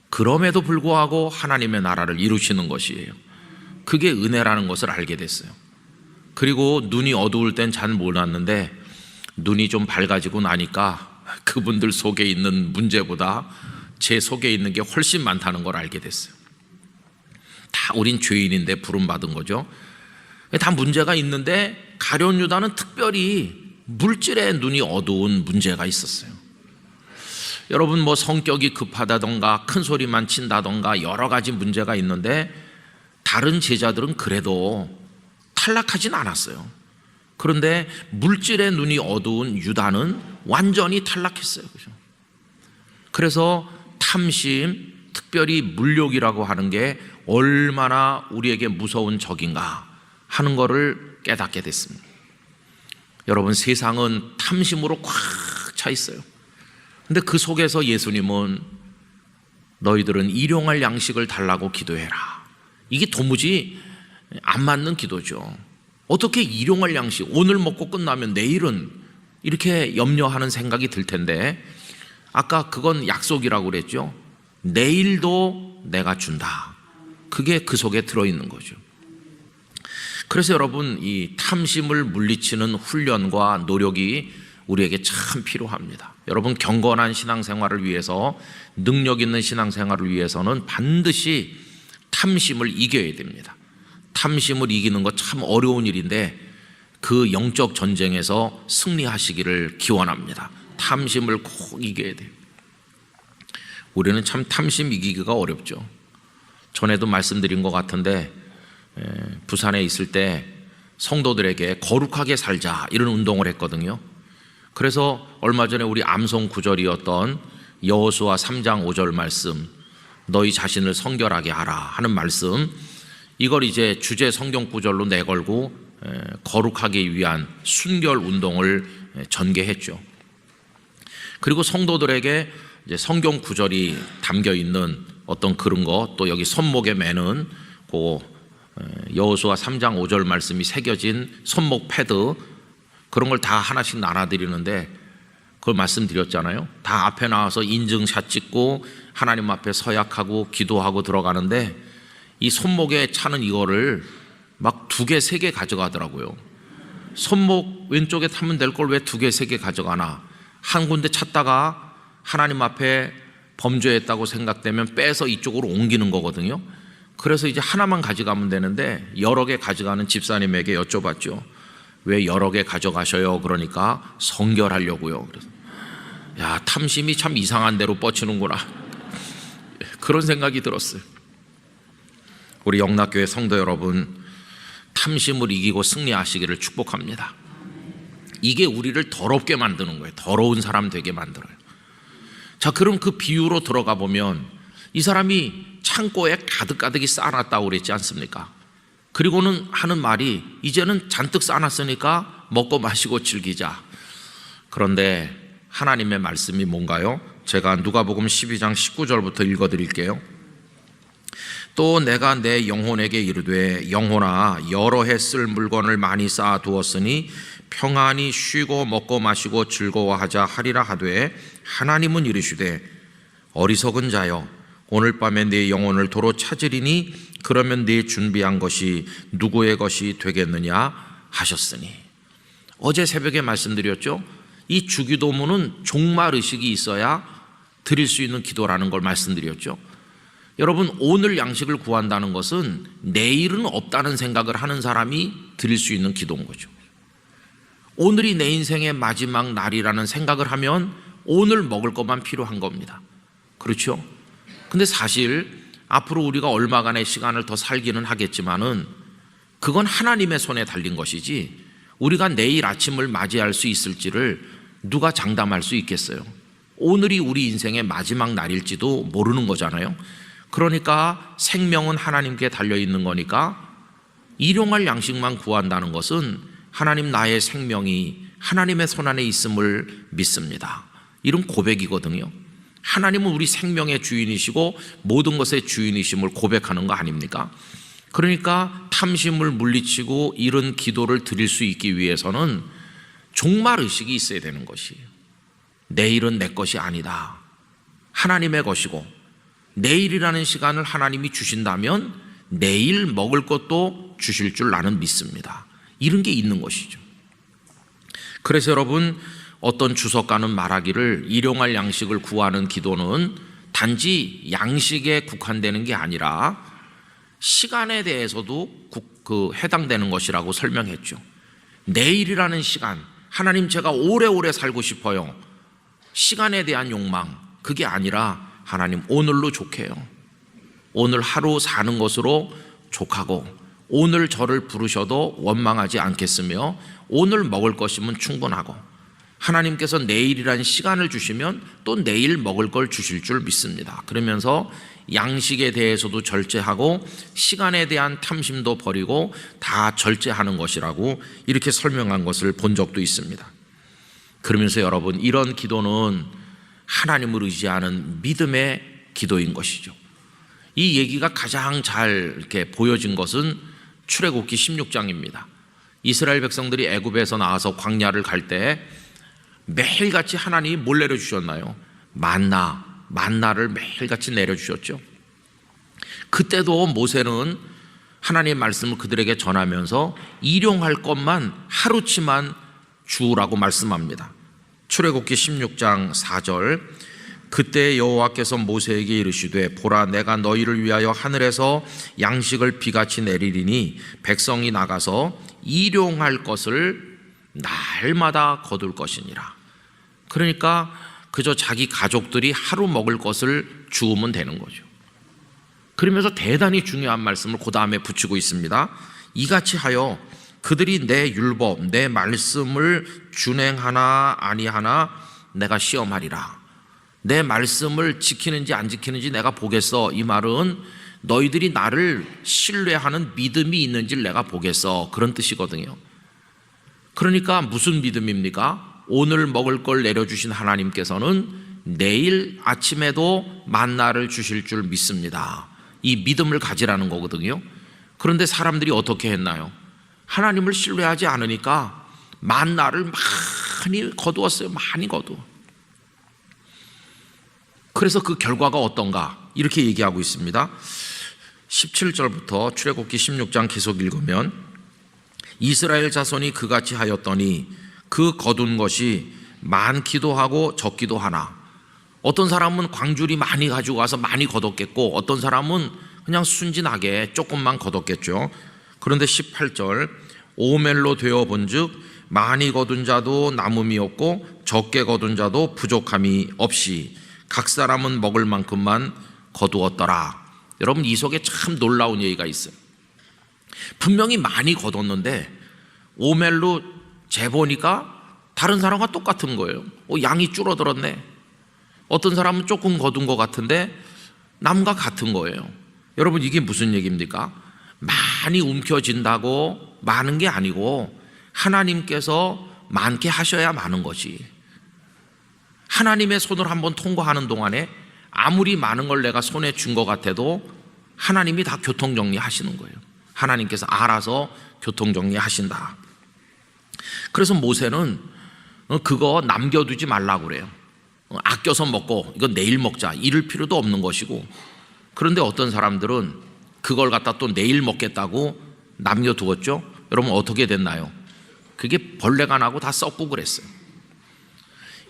그럼에도 불구하고 하나님의 나라를 이루시는 것이에요. 그게 은혜라는 것을 알게 됐어요. 그리고 눈이 어두울 땐 잘 몰랐는데 눈이 좀 밝아지고 나니까 그분들 속에 있는 문제보다 제 속에 있는 게 훨씬 많다는 걸 알게 됐어요. 다 우린 죄인인데 부름받은 거죠. 다 문제가 있는데 가룟 유다는 특별히 물질에 눈이 어두운 문제가 있었어요. 여러분, 뭐 성격이 급하다던가 큰 소리만 친다던가 여러 가지 문제가 있는데 다른 제자들은 그래도 탈락하진 않았어요. 그런데 물질의 눈이 어두운 유다는 완전히 탈락했어요. 그래서 탐심, 특별히 물욕이라고 하는 게 얼마나 우리에게 무서운 적인가 하는 것을 깨닫게 됐습니다. 여러분, 세상은 탐심으로 꽉 차 있어요. 근데 그 속에서 예수님은 너희들은 일용할 양식을 달라고 기도해라. 이게 도무지 안 맞는 기도죠. 어떻게 일용할 양식, 오늘 먹고 끝나면 내일은, 이렇게 염려하는 생각이 들 텐데, 아까 그건 약속이라고 그랬죠. 내일도 내가 준다. 그게 그 속에 들어있는 거죠. 그래서 여러분, 이 탐심을 물리치는 훈련과 노력이 우리에게 참 필요합니다. 여러분, 경건한 신앙생활을 위해서, 능력 있는 신앙생활을 위해서는 반드시 탐심을 이겨야 됩니다. 탐심을 이기는 것 참 어려운 일인데 그 영적 전쟁에서 승리하시기를 기원합니다. 탐심을 꼭 이겨야 돼요. 우리는 참 탐심 이기기가 어렵죠. 전에도 말씀드린 것 같은데 부산에 있을 때 성도들에게 거룩하게 살자 이런 운동을 했거든요. 그래서 얼마 전에 우리 암송 구절이었던 여호수아 3장 5절 말씀, 너희 자신을 성결하게 하라 하는 말씀, 이걸 이제 주제 성경 구절로 내걸고 거룩하기 위한 순결 운동을 전개했죠. 그리고 성도들에게 이제 성경 구절이 담겨 있는 어떤 그런 거, 또 여기 손목에 매는 그 여호수아 3장 5절 말씀이 새겨진 손목 패드, 그런 걸 다 하나씩 나눠드리는데, 그걸 말씀드렸잖아요. 다 앞에 나와서 인증샷 찍고 하나님 앞에 서약하고 기도하고 들어가는데, 이 손목에 차는 이거를 막 2개, 3개 가져가더라고요. 손목 왼쪽에 타면 될 걸 왜 2개, 3개 가져가나. 한 군데 찾다가 하나님 앞에 범죄했다고 생각되면 빼서 이쪽으로 옮기는 거거든요. 그래서 이제 하나만 가져가면 되는데 여러 개 가져가는 집사님에게 여쭤봤죠. 왜 여러 개 가져가셔요? 그러니까 성결하려고요. 그래서 야, 탐심이 참 이상한 데로 뻗치는구나. 그런 생각이 들었어요. 우리 영락교회 성도 여러분, 탐심을 이기고 승리하시기를 축복합니다. 이게 우리를 더럽게 만드는 거예요. 더러운 사람 되게 만들어요. 자, 그럼 그 비유로 들어가 보면 이 사람이 창고에 가득가득이 쌓아놨다고 그랬지 않습니까? 그리고는 하는 말이, 이제는 잔뜩 쌓아놨으니까 먹고 마시고 즐기자. 그런데 하나님의 말씀이 뭔가요? 제가 누가복음 12장 19절부터 읽어드릴게요. 또 내가 내 영혼에게 이르되, 영혼아, 여러 해 쓸 물건을 많이 쌓아두었으니 평안히 쉬고 먹고 마시고 즐거워하자 하리라 하되, 하나님은 이르시되, 어리석은 자여, 오늘 밤에 네 영혼을 도로 찾으리니 그러면 네 준비한 것이 누구의 것이 되겠느냐 하셨으니. 어제 새벽에 말씀드렸죠. 이 주기도문은 종말의식이 있어야 드릴 수 있는 기도라는 걸 말씀드렸죠. 여러분, 오늘 양식을 구한다는 것은 내일은 없다는 생각을 하는 사람이 드릴 수 있는 기도인 거죠. 오늘이 내 인생의 마지막 날이라는 생각을 하면 오늘 먹을 것만 필요한 겁니다. 그렇죠? 근데 사실 앞으로 우리가 얼마간의 시간을 더 살기는 하겠지만은 그건 하나님의 손에 달린 것이지 우리가 내일 아침을 맞이할 수 있을지를 누가 장담할 수 있겠어요? 오늘이 우리 인생의 마지막 날일지도 모르는 거잖아요. 그러니까 생명은 하나님께 달려있는 거니까 일용할 양식만 구한다는 것은 하나님, 나의 생명이 하나님의 손안에 있음을 믿습니다, 이런 고백이거든요. 하나님은 우리 생명의 주인이시고 모든 것의 주인이심을 고백하는 거 아닙니까? 그러니까 탐심을 물리치고 이런 기도를 드릴 수 있기 위해서는 종말의식이 있어야 되는 것이에요. 내일은 내 것이 아니다, 하나님의 것이고, 내일이라는 시간을 하나님이 주신다면 내일 먹을 것도 주실 줄 나는 믿습니다, 이런 게 있는 것이죠. 그래서 여러분, 어떤 주석가는 말하기를 일용할 양식을 구하는 기도는 단지 양식에 국한되는 게 아니라 시간에 대해서도 해당되는 것이라고 설명했죠. 내일이라는 시간, 하나님 제가 오래오래 살고 싶어요, 시간에 대한 욕망, 그게 아니라 하나님 오늘로 족해요, 오늘 하루 사는 것으로 족하고 오늘 저를 부르셔도 원망하지 않겠으며 오늘 먹을 것이면 충분하고 하나님께서 내일이라는 시간을 주시면 또 내일 먹을 걸 주실 줄 믿습니다. 그러면서 양식에 대해서도 절제하고 시간에 대한 탐심도 버리고 다 절제하는 것이라고 이렇게 설명한 것을 본 적도 있습니다. 그러면서 여러분, 이런 기도는 하나님을 의지하는 믿음의 기도인 것이죠. 이 얘기가 가장 잘 이렇게 보여진 것은 출애굽기 16장입니다. 이스라엘 백성들이 애굽에서 나와서 광야를 갈 때 매일같이 하나님이 뭘 내려주셨나요? 만나를 매일같이 내려주셨죠. 그때도 모세는 하나님의 말씀을 그들에게 전하면서 일용할 것만 하루치만 주라고 말씀합니다. 출애굽기 16장 4절, 그때 여호와께서 모세에게 이르시되 보라, 내가 너희를 위하여 하늘에서 양식을 비같이 내리리니 백성이 나가서 일용할 것을 날마다 거둘 것이니라. 그러니까 그저 자기 가족들이 하루 먹을 것을 주우면 되는 거죠. 그러면서 대단히 중요한 말씀을 그 다음에 붙이고 있습니다. 이같이 하여 그들이 내 율법, 내 말씀을 준행하나 아니하나 내가 시험하리라. 내 말씀을 지키는지 안 지키는지 내가 보겠어. 이 말은 너희들이 나를 신뢰하는 믿음이 있는지를 내가 보겠어, 그런 뜻이거든요. 그러니까 무슨 믿음입니까? 오늘 먹을 걸 내려주신 하나님께서는 내일 아침에도 만나를 주실 줄 믿습니다, 이 믿음을 가지라는 거거든요. 그런데 사람들이 어떻게 했나요? 하나님을 신뢰하지 않으니까 만나를 많이 거두었어요. 많이 거두어. 그래서 그 결과가 어떤가? 이렇게 얘기하고 있습니다. 17절부터 출애굽기 16장 계속 읽으면, 이스라엘 자손이 그같이 하였더니 그 거둔 것이 많기도 하고 적기도 하나. 어떤 사람은 광주리 많이 가지고 와서 많이 거뒀겠고 어떤 사람은 그냥 순진하게 조금만 거뒀겠죠. 그런데 18절, 오멜로 되어 본즉 많이 거둔 자도 남음이 없고 적게 거둔 자도 부족함이 없이 각 사람은 먹을 만큼만 거두었더라. 여러분, 이 속에 참 놀라운 얘기가 있어요. 분명히 많이 거뒀는데 오멜로 재보니까 다른 사람과 똑같은 거예요. 양이 줄어들었네. 어떤 사람은 조금 거둔 것 같은데 남과 같은 거예요. 여러분, 이게 무슨 얘기입니까? 많이 움켜진다고 많은 게 아니고 하나님께서 많게 하셔야 많은 거지. 하나님의 손을 한번 통과하는 동안에 아무리 많은 걸 내가 손에 준 것 같아도 하나님이 다 교통정리 하시는 거예요. 하나님께서 알아서 교통정리 하신다. 그래서 모세는 그거 남겨두지 말라고 그래요. 아껴서 먹고 이거 내일 먹자 이럴 필요도 없는 것이고, 그런데 어떤 사람들은 그걸 갖다 또 내일 먹겠다고 남겨두었죠. 여러분, 어떻게 됐나요? 그게 벌레가 나고 다 썩고 그랬어요.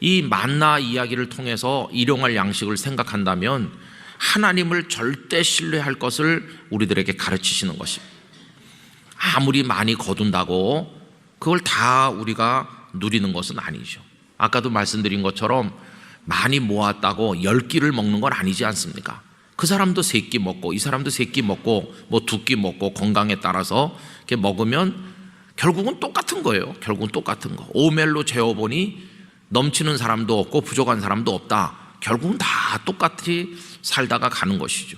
이 만나 이야기를 통해서 일용할 양식을 생각한다면 하나님을 절대 신뢰할 것을 우리들에게 가르치시는 것입니다. 아무리 많이 거둔다고 그걸 다 우리가 누리는 것은 아니죠. 아까도 말씀드린 것처럼 많이 모았다고 10끼를 먹는 건 아니지 않습니까? 그 사람도 3끼 먹고 이 사람도 3끼 먹고 뭐 2끼 먹고 건강에 따라서 이렇게 먹으면 결국은 똑같은 거예요. 결국은 똑같은 거. 오멜로 재어보니 넘치는 사람도 없고 부족한 사람도 없다. 결국은 다 똑같이 살다가 가는 것이죠.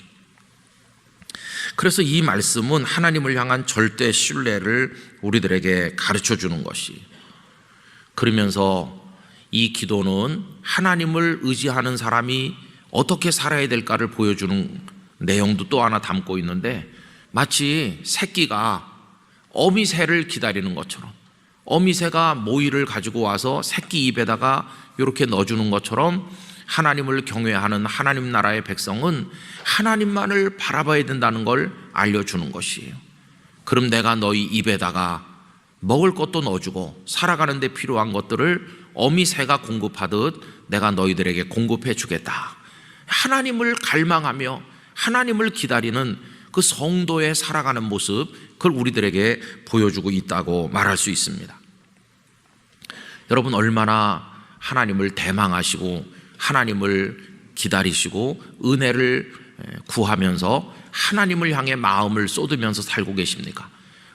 그래서 이 말씀은 하나님을 향한 절대 신뢰를 우리들에게 가르쳐 주는 것이, 그러면서 이 기도는 하나님을 의지하는 사람이 어떻게 살아야 될까를 보여주는 내용도 또 하나 담고 있는데, 마치 새끼가 어미새를 기다리는 것처럼, 어미새가 모이를 가지고 와서 새끼 입에다가 이렇게 넣어주는 것처럼 하나님을 경외하는 하나님 나라의 백성은 하나님만을 바라봐야 된다는 걸 알려주는 것이에요. 그럼 내가 너희 입에다가 먹을 것도 넣어주고 살아가는 데 필요한 것들을 어미새가 공급하듯 내가 너희들에게 공급해 주겠다. 하나님을 갈망하며 하나님을 기다리는 그 성도의 살아가는 모습, 그걸 우리들에게 보여주고 있다고 말할 수 있습니다. 여러분, 얼마나 하나님을 대망하시고 하나님을 기다리시고 은혜를 구하면서 하나님을 향해 마음을 쏟으면서 살고 계십니까?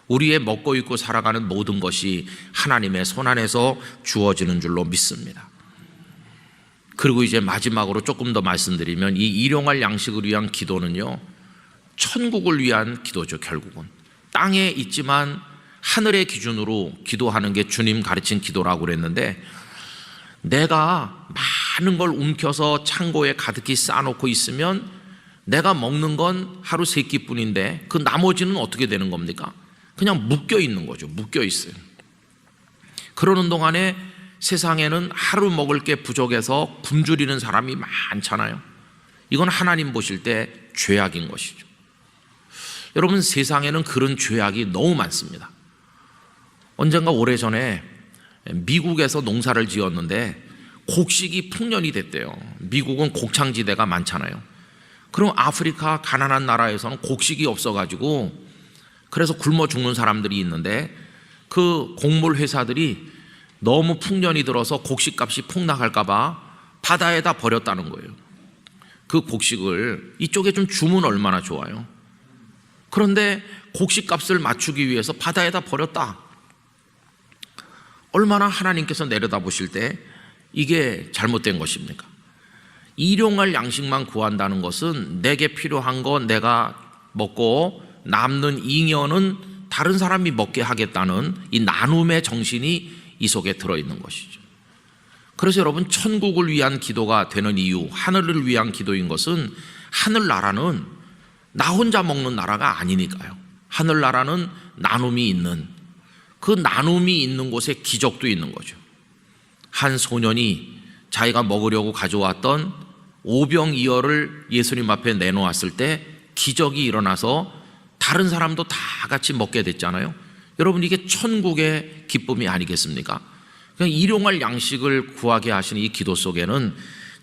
우리의 먹고 입고 살아가는 모든 것이 하나님의 손안에서 주어지는 줄로 믿습니다. 그리고 이제 마지막으로 조금 더 말씀드리면, 이 일용할 양식을 위한 기도는요, 천국을 위한 기도죠. 결국은 땅에 있지만 하늘의 기준으로 기도하는 게 주님 가르친 기도라고 그랬는데, 내가 많은 걸 움켜서 창고에 가득히 쌓아놓고 있으면 내가 먹는 건 하루 3끼뿐인데 그 나머지는 어떻게 되는 겁니까? 그냥 묶여 있는 거죠. 묶여 있어요. 그러는 동안에 세상에는 하루 먹을 게 부족해서 굶주리는 사람이 많잖아요. 이건 하나님 보실 때 죄악인 것이죠. 여러분, 세상에는 그런 죄악이 너무 많습니다. 언젠가 오래전에 미국에서 농사를 지었는데 곡식이 풍년이 됐대요. 미국은 곡창지대가 많잖아요. 그럼 아프리카 가난한 나라에서는 곡식이 없어가지고 그래서 굶어 죽는 사람들이 있는데, 그 곡물 회사들이 너무 풍년이 들어서 곡식값이 폭락할까봐 바다에다 버렸다는 거예요. 그 곡식을 이쪽에 좀 주면 얼마나 좋아요. 그런데 곡식값을 맞추기 위해서 바다에다 버렸다. 얼마나 하나님께서 내려다보실 때 이게 잘못된 것입니까? 일용할 양식만 구한다는 것은 내게 필요한 거 내가 먹고 남는 잉여는 다른 사람이 먹게 하겠다는 이 나눔의 정신이 이 속에 들어있는 것이죠. 그래서 여러분, 천국을 위한 기도가 되는 이유, 하늘을 위한 기도인 것은, 하늘나라는 나 혼자 먹는 나라가 아니니까요. 하늘나라는 나눔이 있는, 그 나눔이 있는 곳에 기적도 있는 거죠. 한 소년이 자기가 먹으려고 가져왔던 오병이어를 예수님 앞에 내놓았을 때 기적이 일어나서 다른 사람도 다 같이 먹게 됐잖아요. 여러분, 이게 천국의 기쁨이 아니겠습니까? 그냥 일용할 양식을 구하게 하시는 이 기도 속에는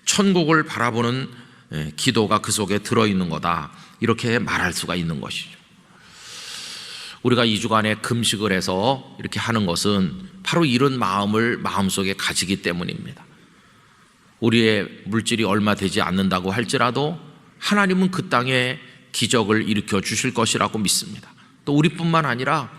천국을 바라보는 기도가 그 속에 들어있는 거다, 이렇게 말할 수가 있는 것이죠. 우리가 2주간의 금식을 해서 이렇게 하는 것은 바로 이런 마음을 마음속에 가지기 때문입니다. 우리의 물질이 얼마 되지 않는다고 할지라도 하나님은 그 땅에 기적을 일으켜 주실 것이라고 믿습니다. 또 우리뿐만 아니라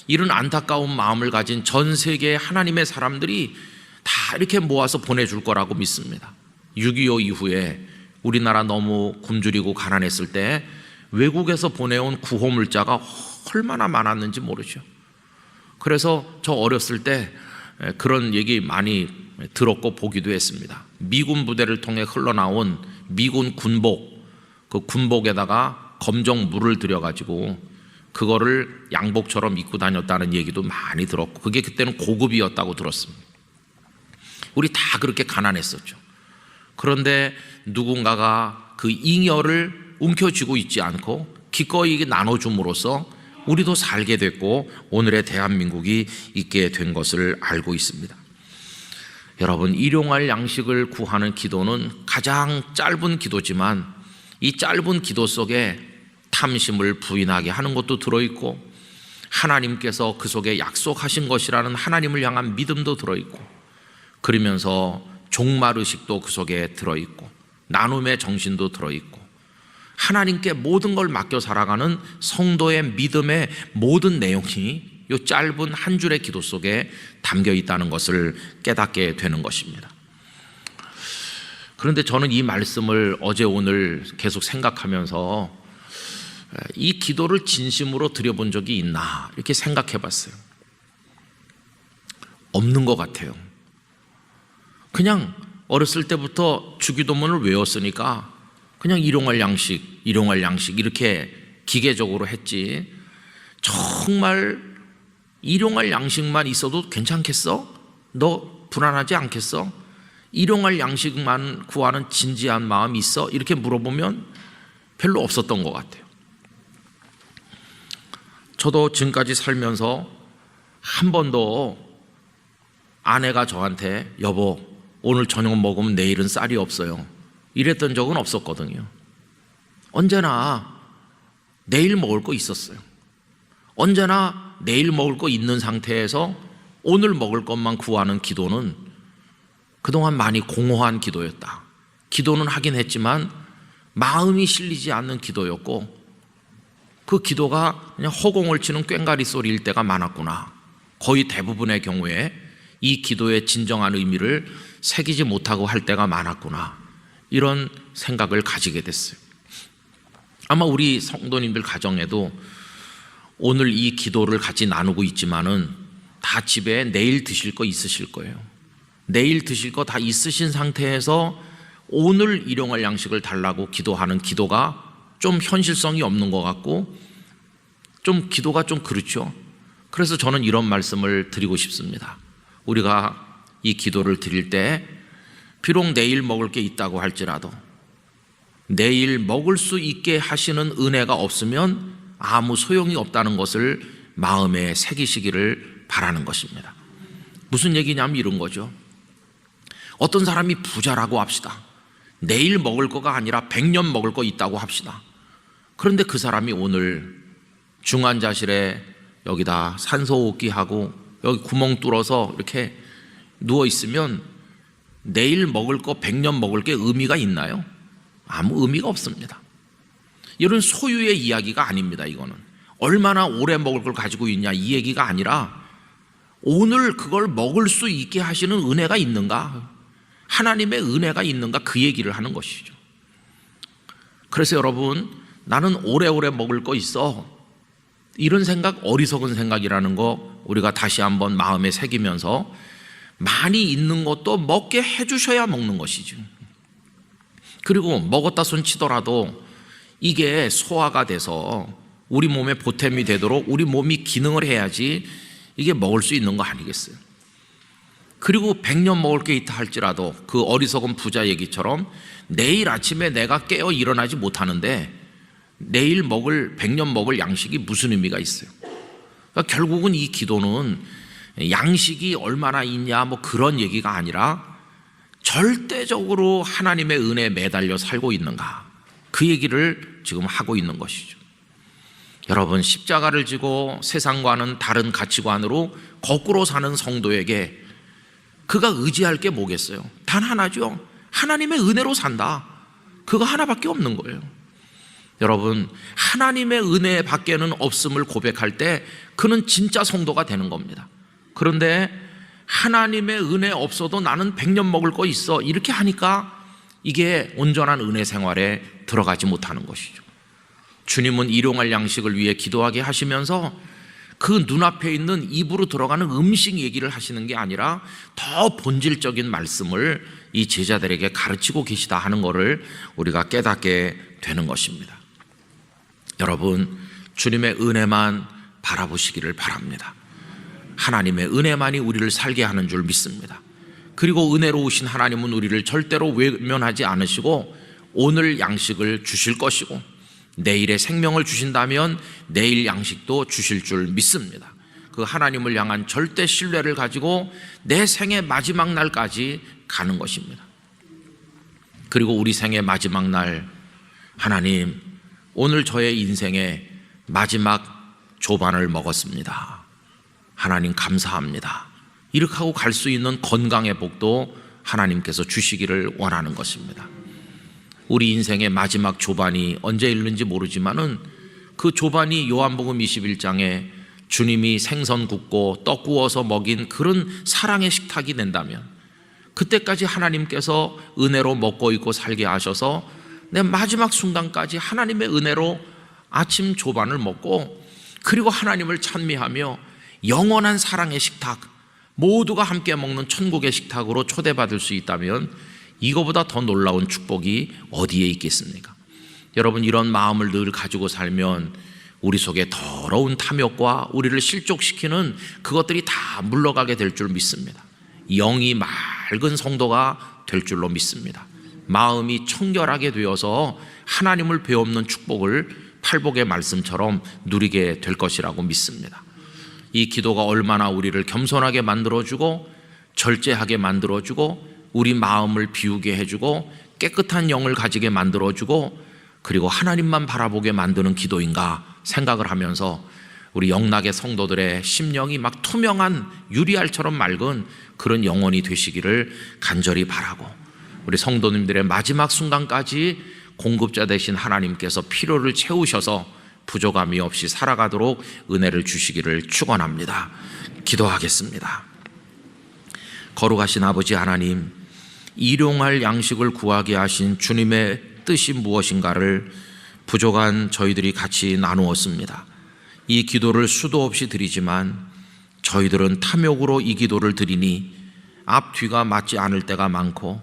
이런 안타까운 마음을 가진 전 세계의 하나님의 사람들이 다 이렇게 모아서 보내줄 거라고 믿습니다. 6.25 이후에 우리나라 너무 굶주리고 가난했을 때 외국에서 보내온 구호 물자가 얼마나 많았는지 모르죠. 그래서 저 어렸을 때 그런 얘기 많이 들었고 보기도 했습니다. 미군 부대를 통해 흘러나온 미군 군복, 그 군복에다가 검정 물을 들여가지고 그거를 양복처럼 입고 다녔다는 얘기도 많이 들었고, 그게 그때는 고급이었다고 들었습니다. 우리 다 그렇게 가난했었죠. 그런데 누군가가 그 잉여를 움켜쥐고 있지 않고 기꺼이 나눠줌으로써 우리도 살게 됐고 오늘의 대한민국이 있게 된 것을 알고 있습니다. 여러분, 일용할 양식을 구하는 기도는 가장 짧은 기도지만 이 짧은 기도 속에 탐심을 부인하게 하는 것도 들어있고, 하나님께서 그 속에 약속하신 것이라는 하나님을 향한 믿음도 들어있고, 그러면서 종말의식도 그 속에 들어있고, 나눔의 정신도 들어있고, 하나님께 모든 걸 맡겨 살아가는 성도의 믿음의 모든 내용이 이 짧은 한 줄의 기도 속에 담겨 있다는 것을 깨닫게 되는 것입니다. 그런데 저는 이 말씀을 어제 오늘 계속 생각하면서 이 기도를 진심으로 드려본 적이 있나 이렇게 생각해 봤어요. 없는 것 같아요. 그냥 어렸을 때부터 주기도문을 외웠으니까 그냥 일용할 양식 이렇게 기계적으로 했지, 정말 일용할 양식만 있어도 괜찮겠어? 너 불안하지 않겠어? 일용할 양식만 구하는 진지한 마음이 있어? 이렇게 물어보면 별로 없었던 것 같아요. 저도 지금까지 살면서 한 번도 아내가 저한테 여보 오늘 저녁 먹으면 내일은 쌀이 없어요 이랬던 적은 없었거든요. 언제나 내일 먹을 거 있었어요. 언제나 내일 먹을 거 있는 상태에서 오늘 먹을 것만 구하는 기도는 그동안 많이 공허한 기도였다. 기도는 하긴 했지만 마음이 실리지 않는 기도였고, 그 기도가 그냥 허공을 치는 꽹과리 소리일 때가 많았구나. 거의 대부분의 경우에 이 기도의 진정한 의미를 새기지 못하고 할 때가 많았구나, 이런 생각을 가지게 됐어요. 아마 우리 성도님들 가정에도 오늘 이 기도를 같이 나누고 있지만은 다 집에 내일 드실 거 있으실 거예요. 내일 드실 거 다 있으신 상태에서 오늘 일용할 양식을 달라고 기도하는 기도가 좀 현실성이 없는 것 같고, 좀 기도가 좀 그렇죠. 그래서 저는 이런 말씀을 드리고 싶습니다. 우리가 이 기도를 드릴 때 비록 내일 먹을 게 있다고 할지라도 내일 먹을 수 있게 하시는 은혜가 없으면 아무 소용이 없다는 것을 마음에 새기시기를 바라는 것입니다. 무슨 얘기냐면 이런 거죠. 어떤 사람이 부자라고 합시다. 내일 먹을 거가 아니라 100년 먹을 거 있다고 합시다. 그런데 그 사람이 오늘 중환자실에 여기다 산소호흡기 하고 여기 구멍 뚫어서 이렇게 누워 있으면 내일 먹을 거 100년 먹을 게 의미가 있나요? 아무 의미가 없습니다. 이런 소유의 이야기가 아닙니다. 이거는 얼마나 오래 먹을 걸 가지고 있냐 이 얘기가 아니라 오늘 그걸 먹을 수 있게 하시는 은혜가 있는가, 하나님의 은혜가 있는가, 그 얘기를 하는 것이죠. 그래서 여러분, 나는 오래오래 먹을 거 있어, 이런 생각 어리석은 생각이라는 거 우리가 다시 한번 마음에 새기면서 많이 있는 것도 먹게 해주셔야 먹는 것이죠. 그리고 먹었다 손 치더라도 이게 소화가 돼서 우리 몸에 보탬이 되도록 우리 몸이 기능을 해야지 이게 먹을 수 있는 거 아니겠어요? 그리고 100년 먹을 게 있다 할지라도 그 어리석은 부자 얘기처럼 내일 아침에 내가 깨어 일어나지 못하는데 내일 먹을 100년 먹을 양식이 무슨 의미가 있어요? 그러니까 결국은 이 기도는 양식이 얼마나 있냐 뭐 그런 얘기가 아니라 절대적으로 하나님의 은혜에 매달려 살고 있는가, 그 얘기를 지금 하고 있는 것이죠. 여러분, 십자가를 지고 세상과는 다른 가치관으로 거꾸로 사는 성도에게 그가 의지할 게 뭐겠어요? 단 하나죠. 하나님의 은혜로 산다. 그거 하나밖에 없는 거예요. 여러분, 하나님의 은혜 밖에는 없음을 고백할 때 그는 진짜 성도가 되는 겁니다. 그런데 하나님의 은혜 없어도 나는 100년 먹을 거 있어, 이렇게 하니까 이게 온전한 은혜 생활에 들어가지 못하는 것이죠. 주님은 일용할 양식을 위해 기도하게 하시면서 그 눈앞에 있는 입으로 들어가는 음식 얘기를 하시는 게 아니라 더 본질적인 말씀을 이 제자들에게 가르치고 계시다 하는 것을 우리가 깨닫게 되는 것입니다. 여러분, 주님의 은혜만 바라보시기를 바랍니다. 하나님의 은혜만이 우리를 살게 하는 줄 믿습니다. 그리고 은혜로우신 하나님은 우리를 절대로 외면하지 않으시고 오늘 양식을 주실 것이고 내일의 생명을 주신다면 내일 양식도 주실 줄 믿습니다. 그 하나님을 향한 절대 신뢰를 가지고 내 생의 마지막 날까지 가는 것입니다. 그리고 우리 생의 마지막 날 하나님, 오늘 저의 인생의 마지막 조반을 먹었습니다. 하나님 감사합니다. 이렇게 하고 갈 수 있는 건강의 복도 하나님께서 주시기를 원하는 것입니다. 우리 인생의 마지막 조반이 언제 있는지 모르지만은 그 조반이 요한복음 21장에 주님이 생선 굽고 떡 구워서 먹인 그런 사랑의 식탁이 된다면, 그때까지 하나님께서 은혜로 먹고 있고 살게 하셔서 내 마지막 순간까지 하나님의 은혜로 아침 조반을 먹고, 그리고 하나님을 찬미하며 영원한 사랑의 식탁, 모두가 함께 먹는 천국의 식탁으로 초대받을 수 있다면 이거보다 더 놀라운 축복이 어디에 있겠습니까? 여러분, 이런 마음을 늘 가지고 살면 우리 속에 더러운 탐욕과 우리를 실족시키는 그것들이 다 물러가게 될 줄 믿습니다. 영이 맑은 성도가 될 줄로 믿습니다. 마음이 청결하게 되어서 하나님을 배움는 축복을 팔복의 말씀처럼 누리게 될 것이라고 믿습니다. 이 기도가 얼마나 우리를 겸손하게 만들어주고 절제하게 만들어주고 우리 마음을 비우게 해주고 깨끗한 영을 가지게 만들어주고 그리고 하나님만 바라보게 만드는 기도인가 생각을 하면서 우리 영락의 성도들의 심령이 막 투명한 유리알처럼 맑은 그런 영혼이 되시기를 간절히 바라고, 우리 성도님들의 마지막 순간까지 공급자 되신 하나님께서 필요를 채우셔서 부족함이 없이 살아가도록 은혜를 주시기를 축원합니다. 기도하겠습니다. 거룩하신 아버지 하나님, 일용할 양식을 구하게 하신 주님의 뜻이 무엇인가를 부족한 저희들이 같이 나누었습니다. 이 기도를 수도 없이 드리지만 저희들은 탐욕으로 이 기도를 드리니 앞뒤가 맞지 않을 때가 많고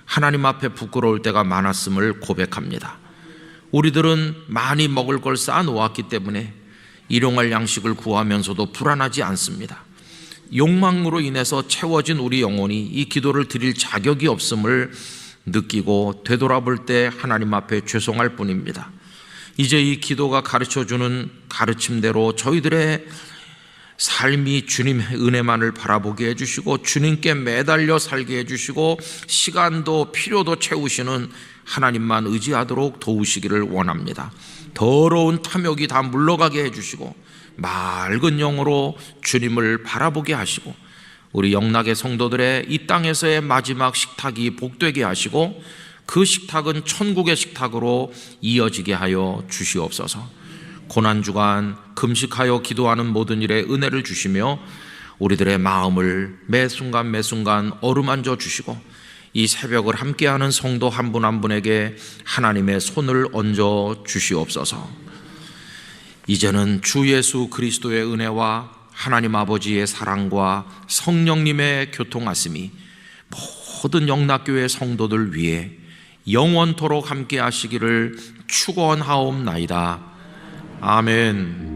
하나님 앞에 부끄러울 때가 많았음을 고백합니다. 우리들은 많이 먹을 걸 쌓아놓았기 때문에 일용할 양식을 구하면서도 불안하지 않습니다. 욕망으로 인해서 채워진 우리 영혼이 이 기도를 드릴 자격이 없음을 느끼고 되돌아볼 때 하나님 앞에 죄송할 뿐입니다. 이제 이 기도가 가르쳐주는 가르침대로 저희들의 삶이 주님의 은혜만을 바라보게 해주시고 주님께 매달려 살게 해주시고 시간도 필요도 채우시는 하나님만 의지하도록 도우시기를 원합니다. 더러운 탐욕이 다 물러가게 해주시고 맑은 영으로 주님을 바라보게 하시고 우리 영락의 성도들의 이 땅에서의 마지막 식탁이 복되게 하시고 그 식탁은 천국의 식탁으로 이어지게 하여 주시옵소서. 고난주간 금식하여 기도하는 모든 일에 은혜를 주시며 우리들의 마음을 매 순간 매 순간 어루만져 주시고 이 새벽을 함께하는 성도 한 분 한 분에게 하나님의 손을 얹어 주시옵소서. 이제는 주 예수 그리스도의 은혜와 하나님 아버지의 사랑과 성령님의 교통하심이 모든 영락교회 성도들 위해 영원토록 함께 하시기를 축원하옵나이다. 아멘.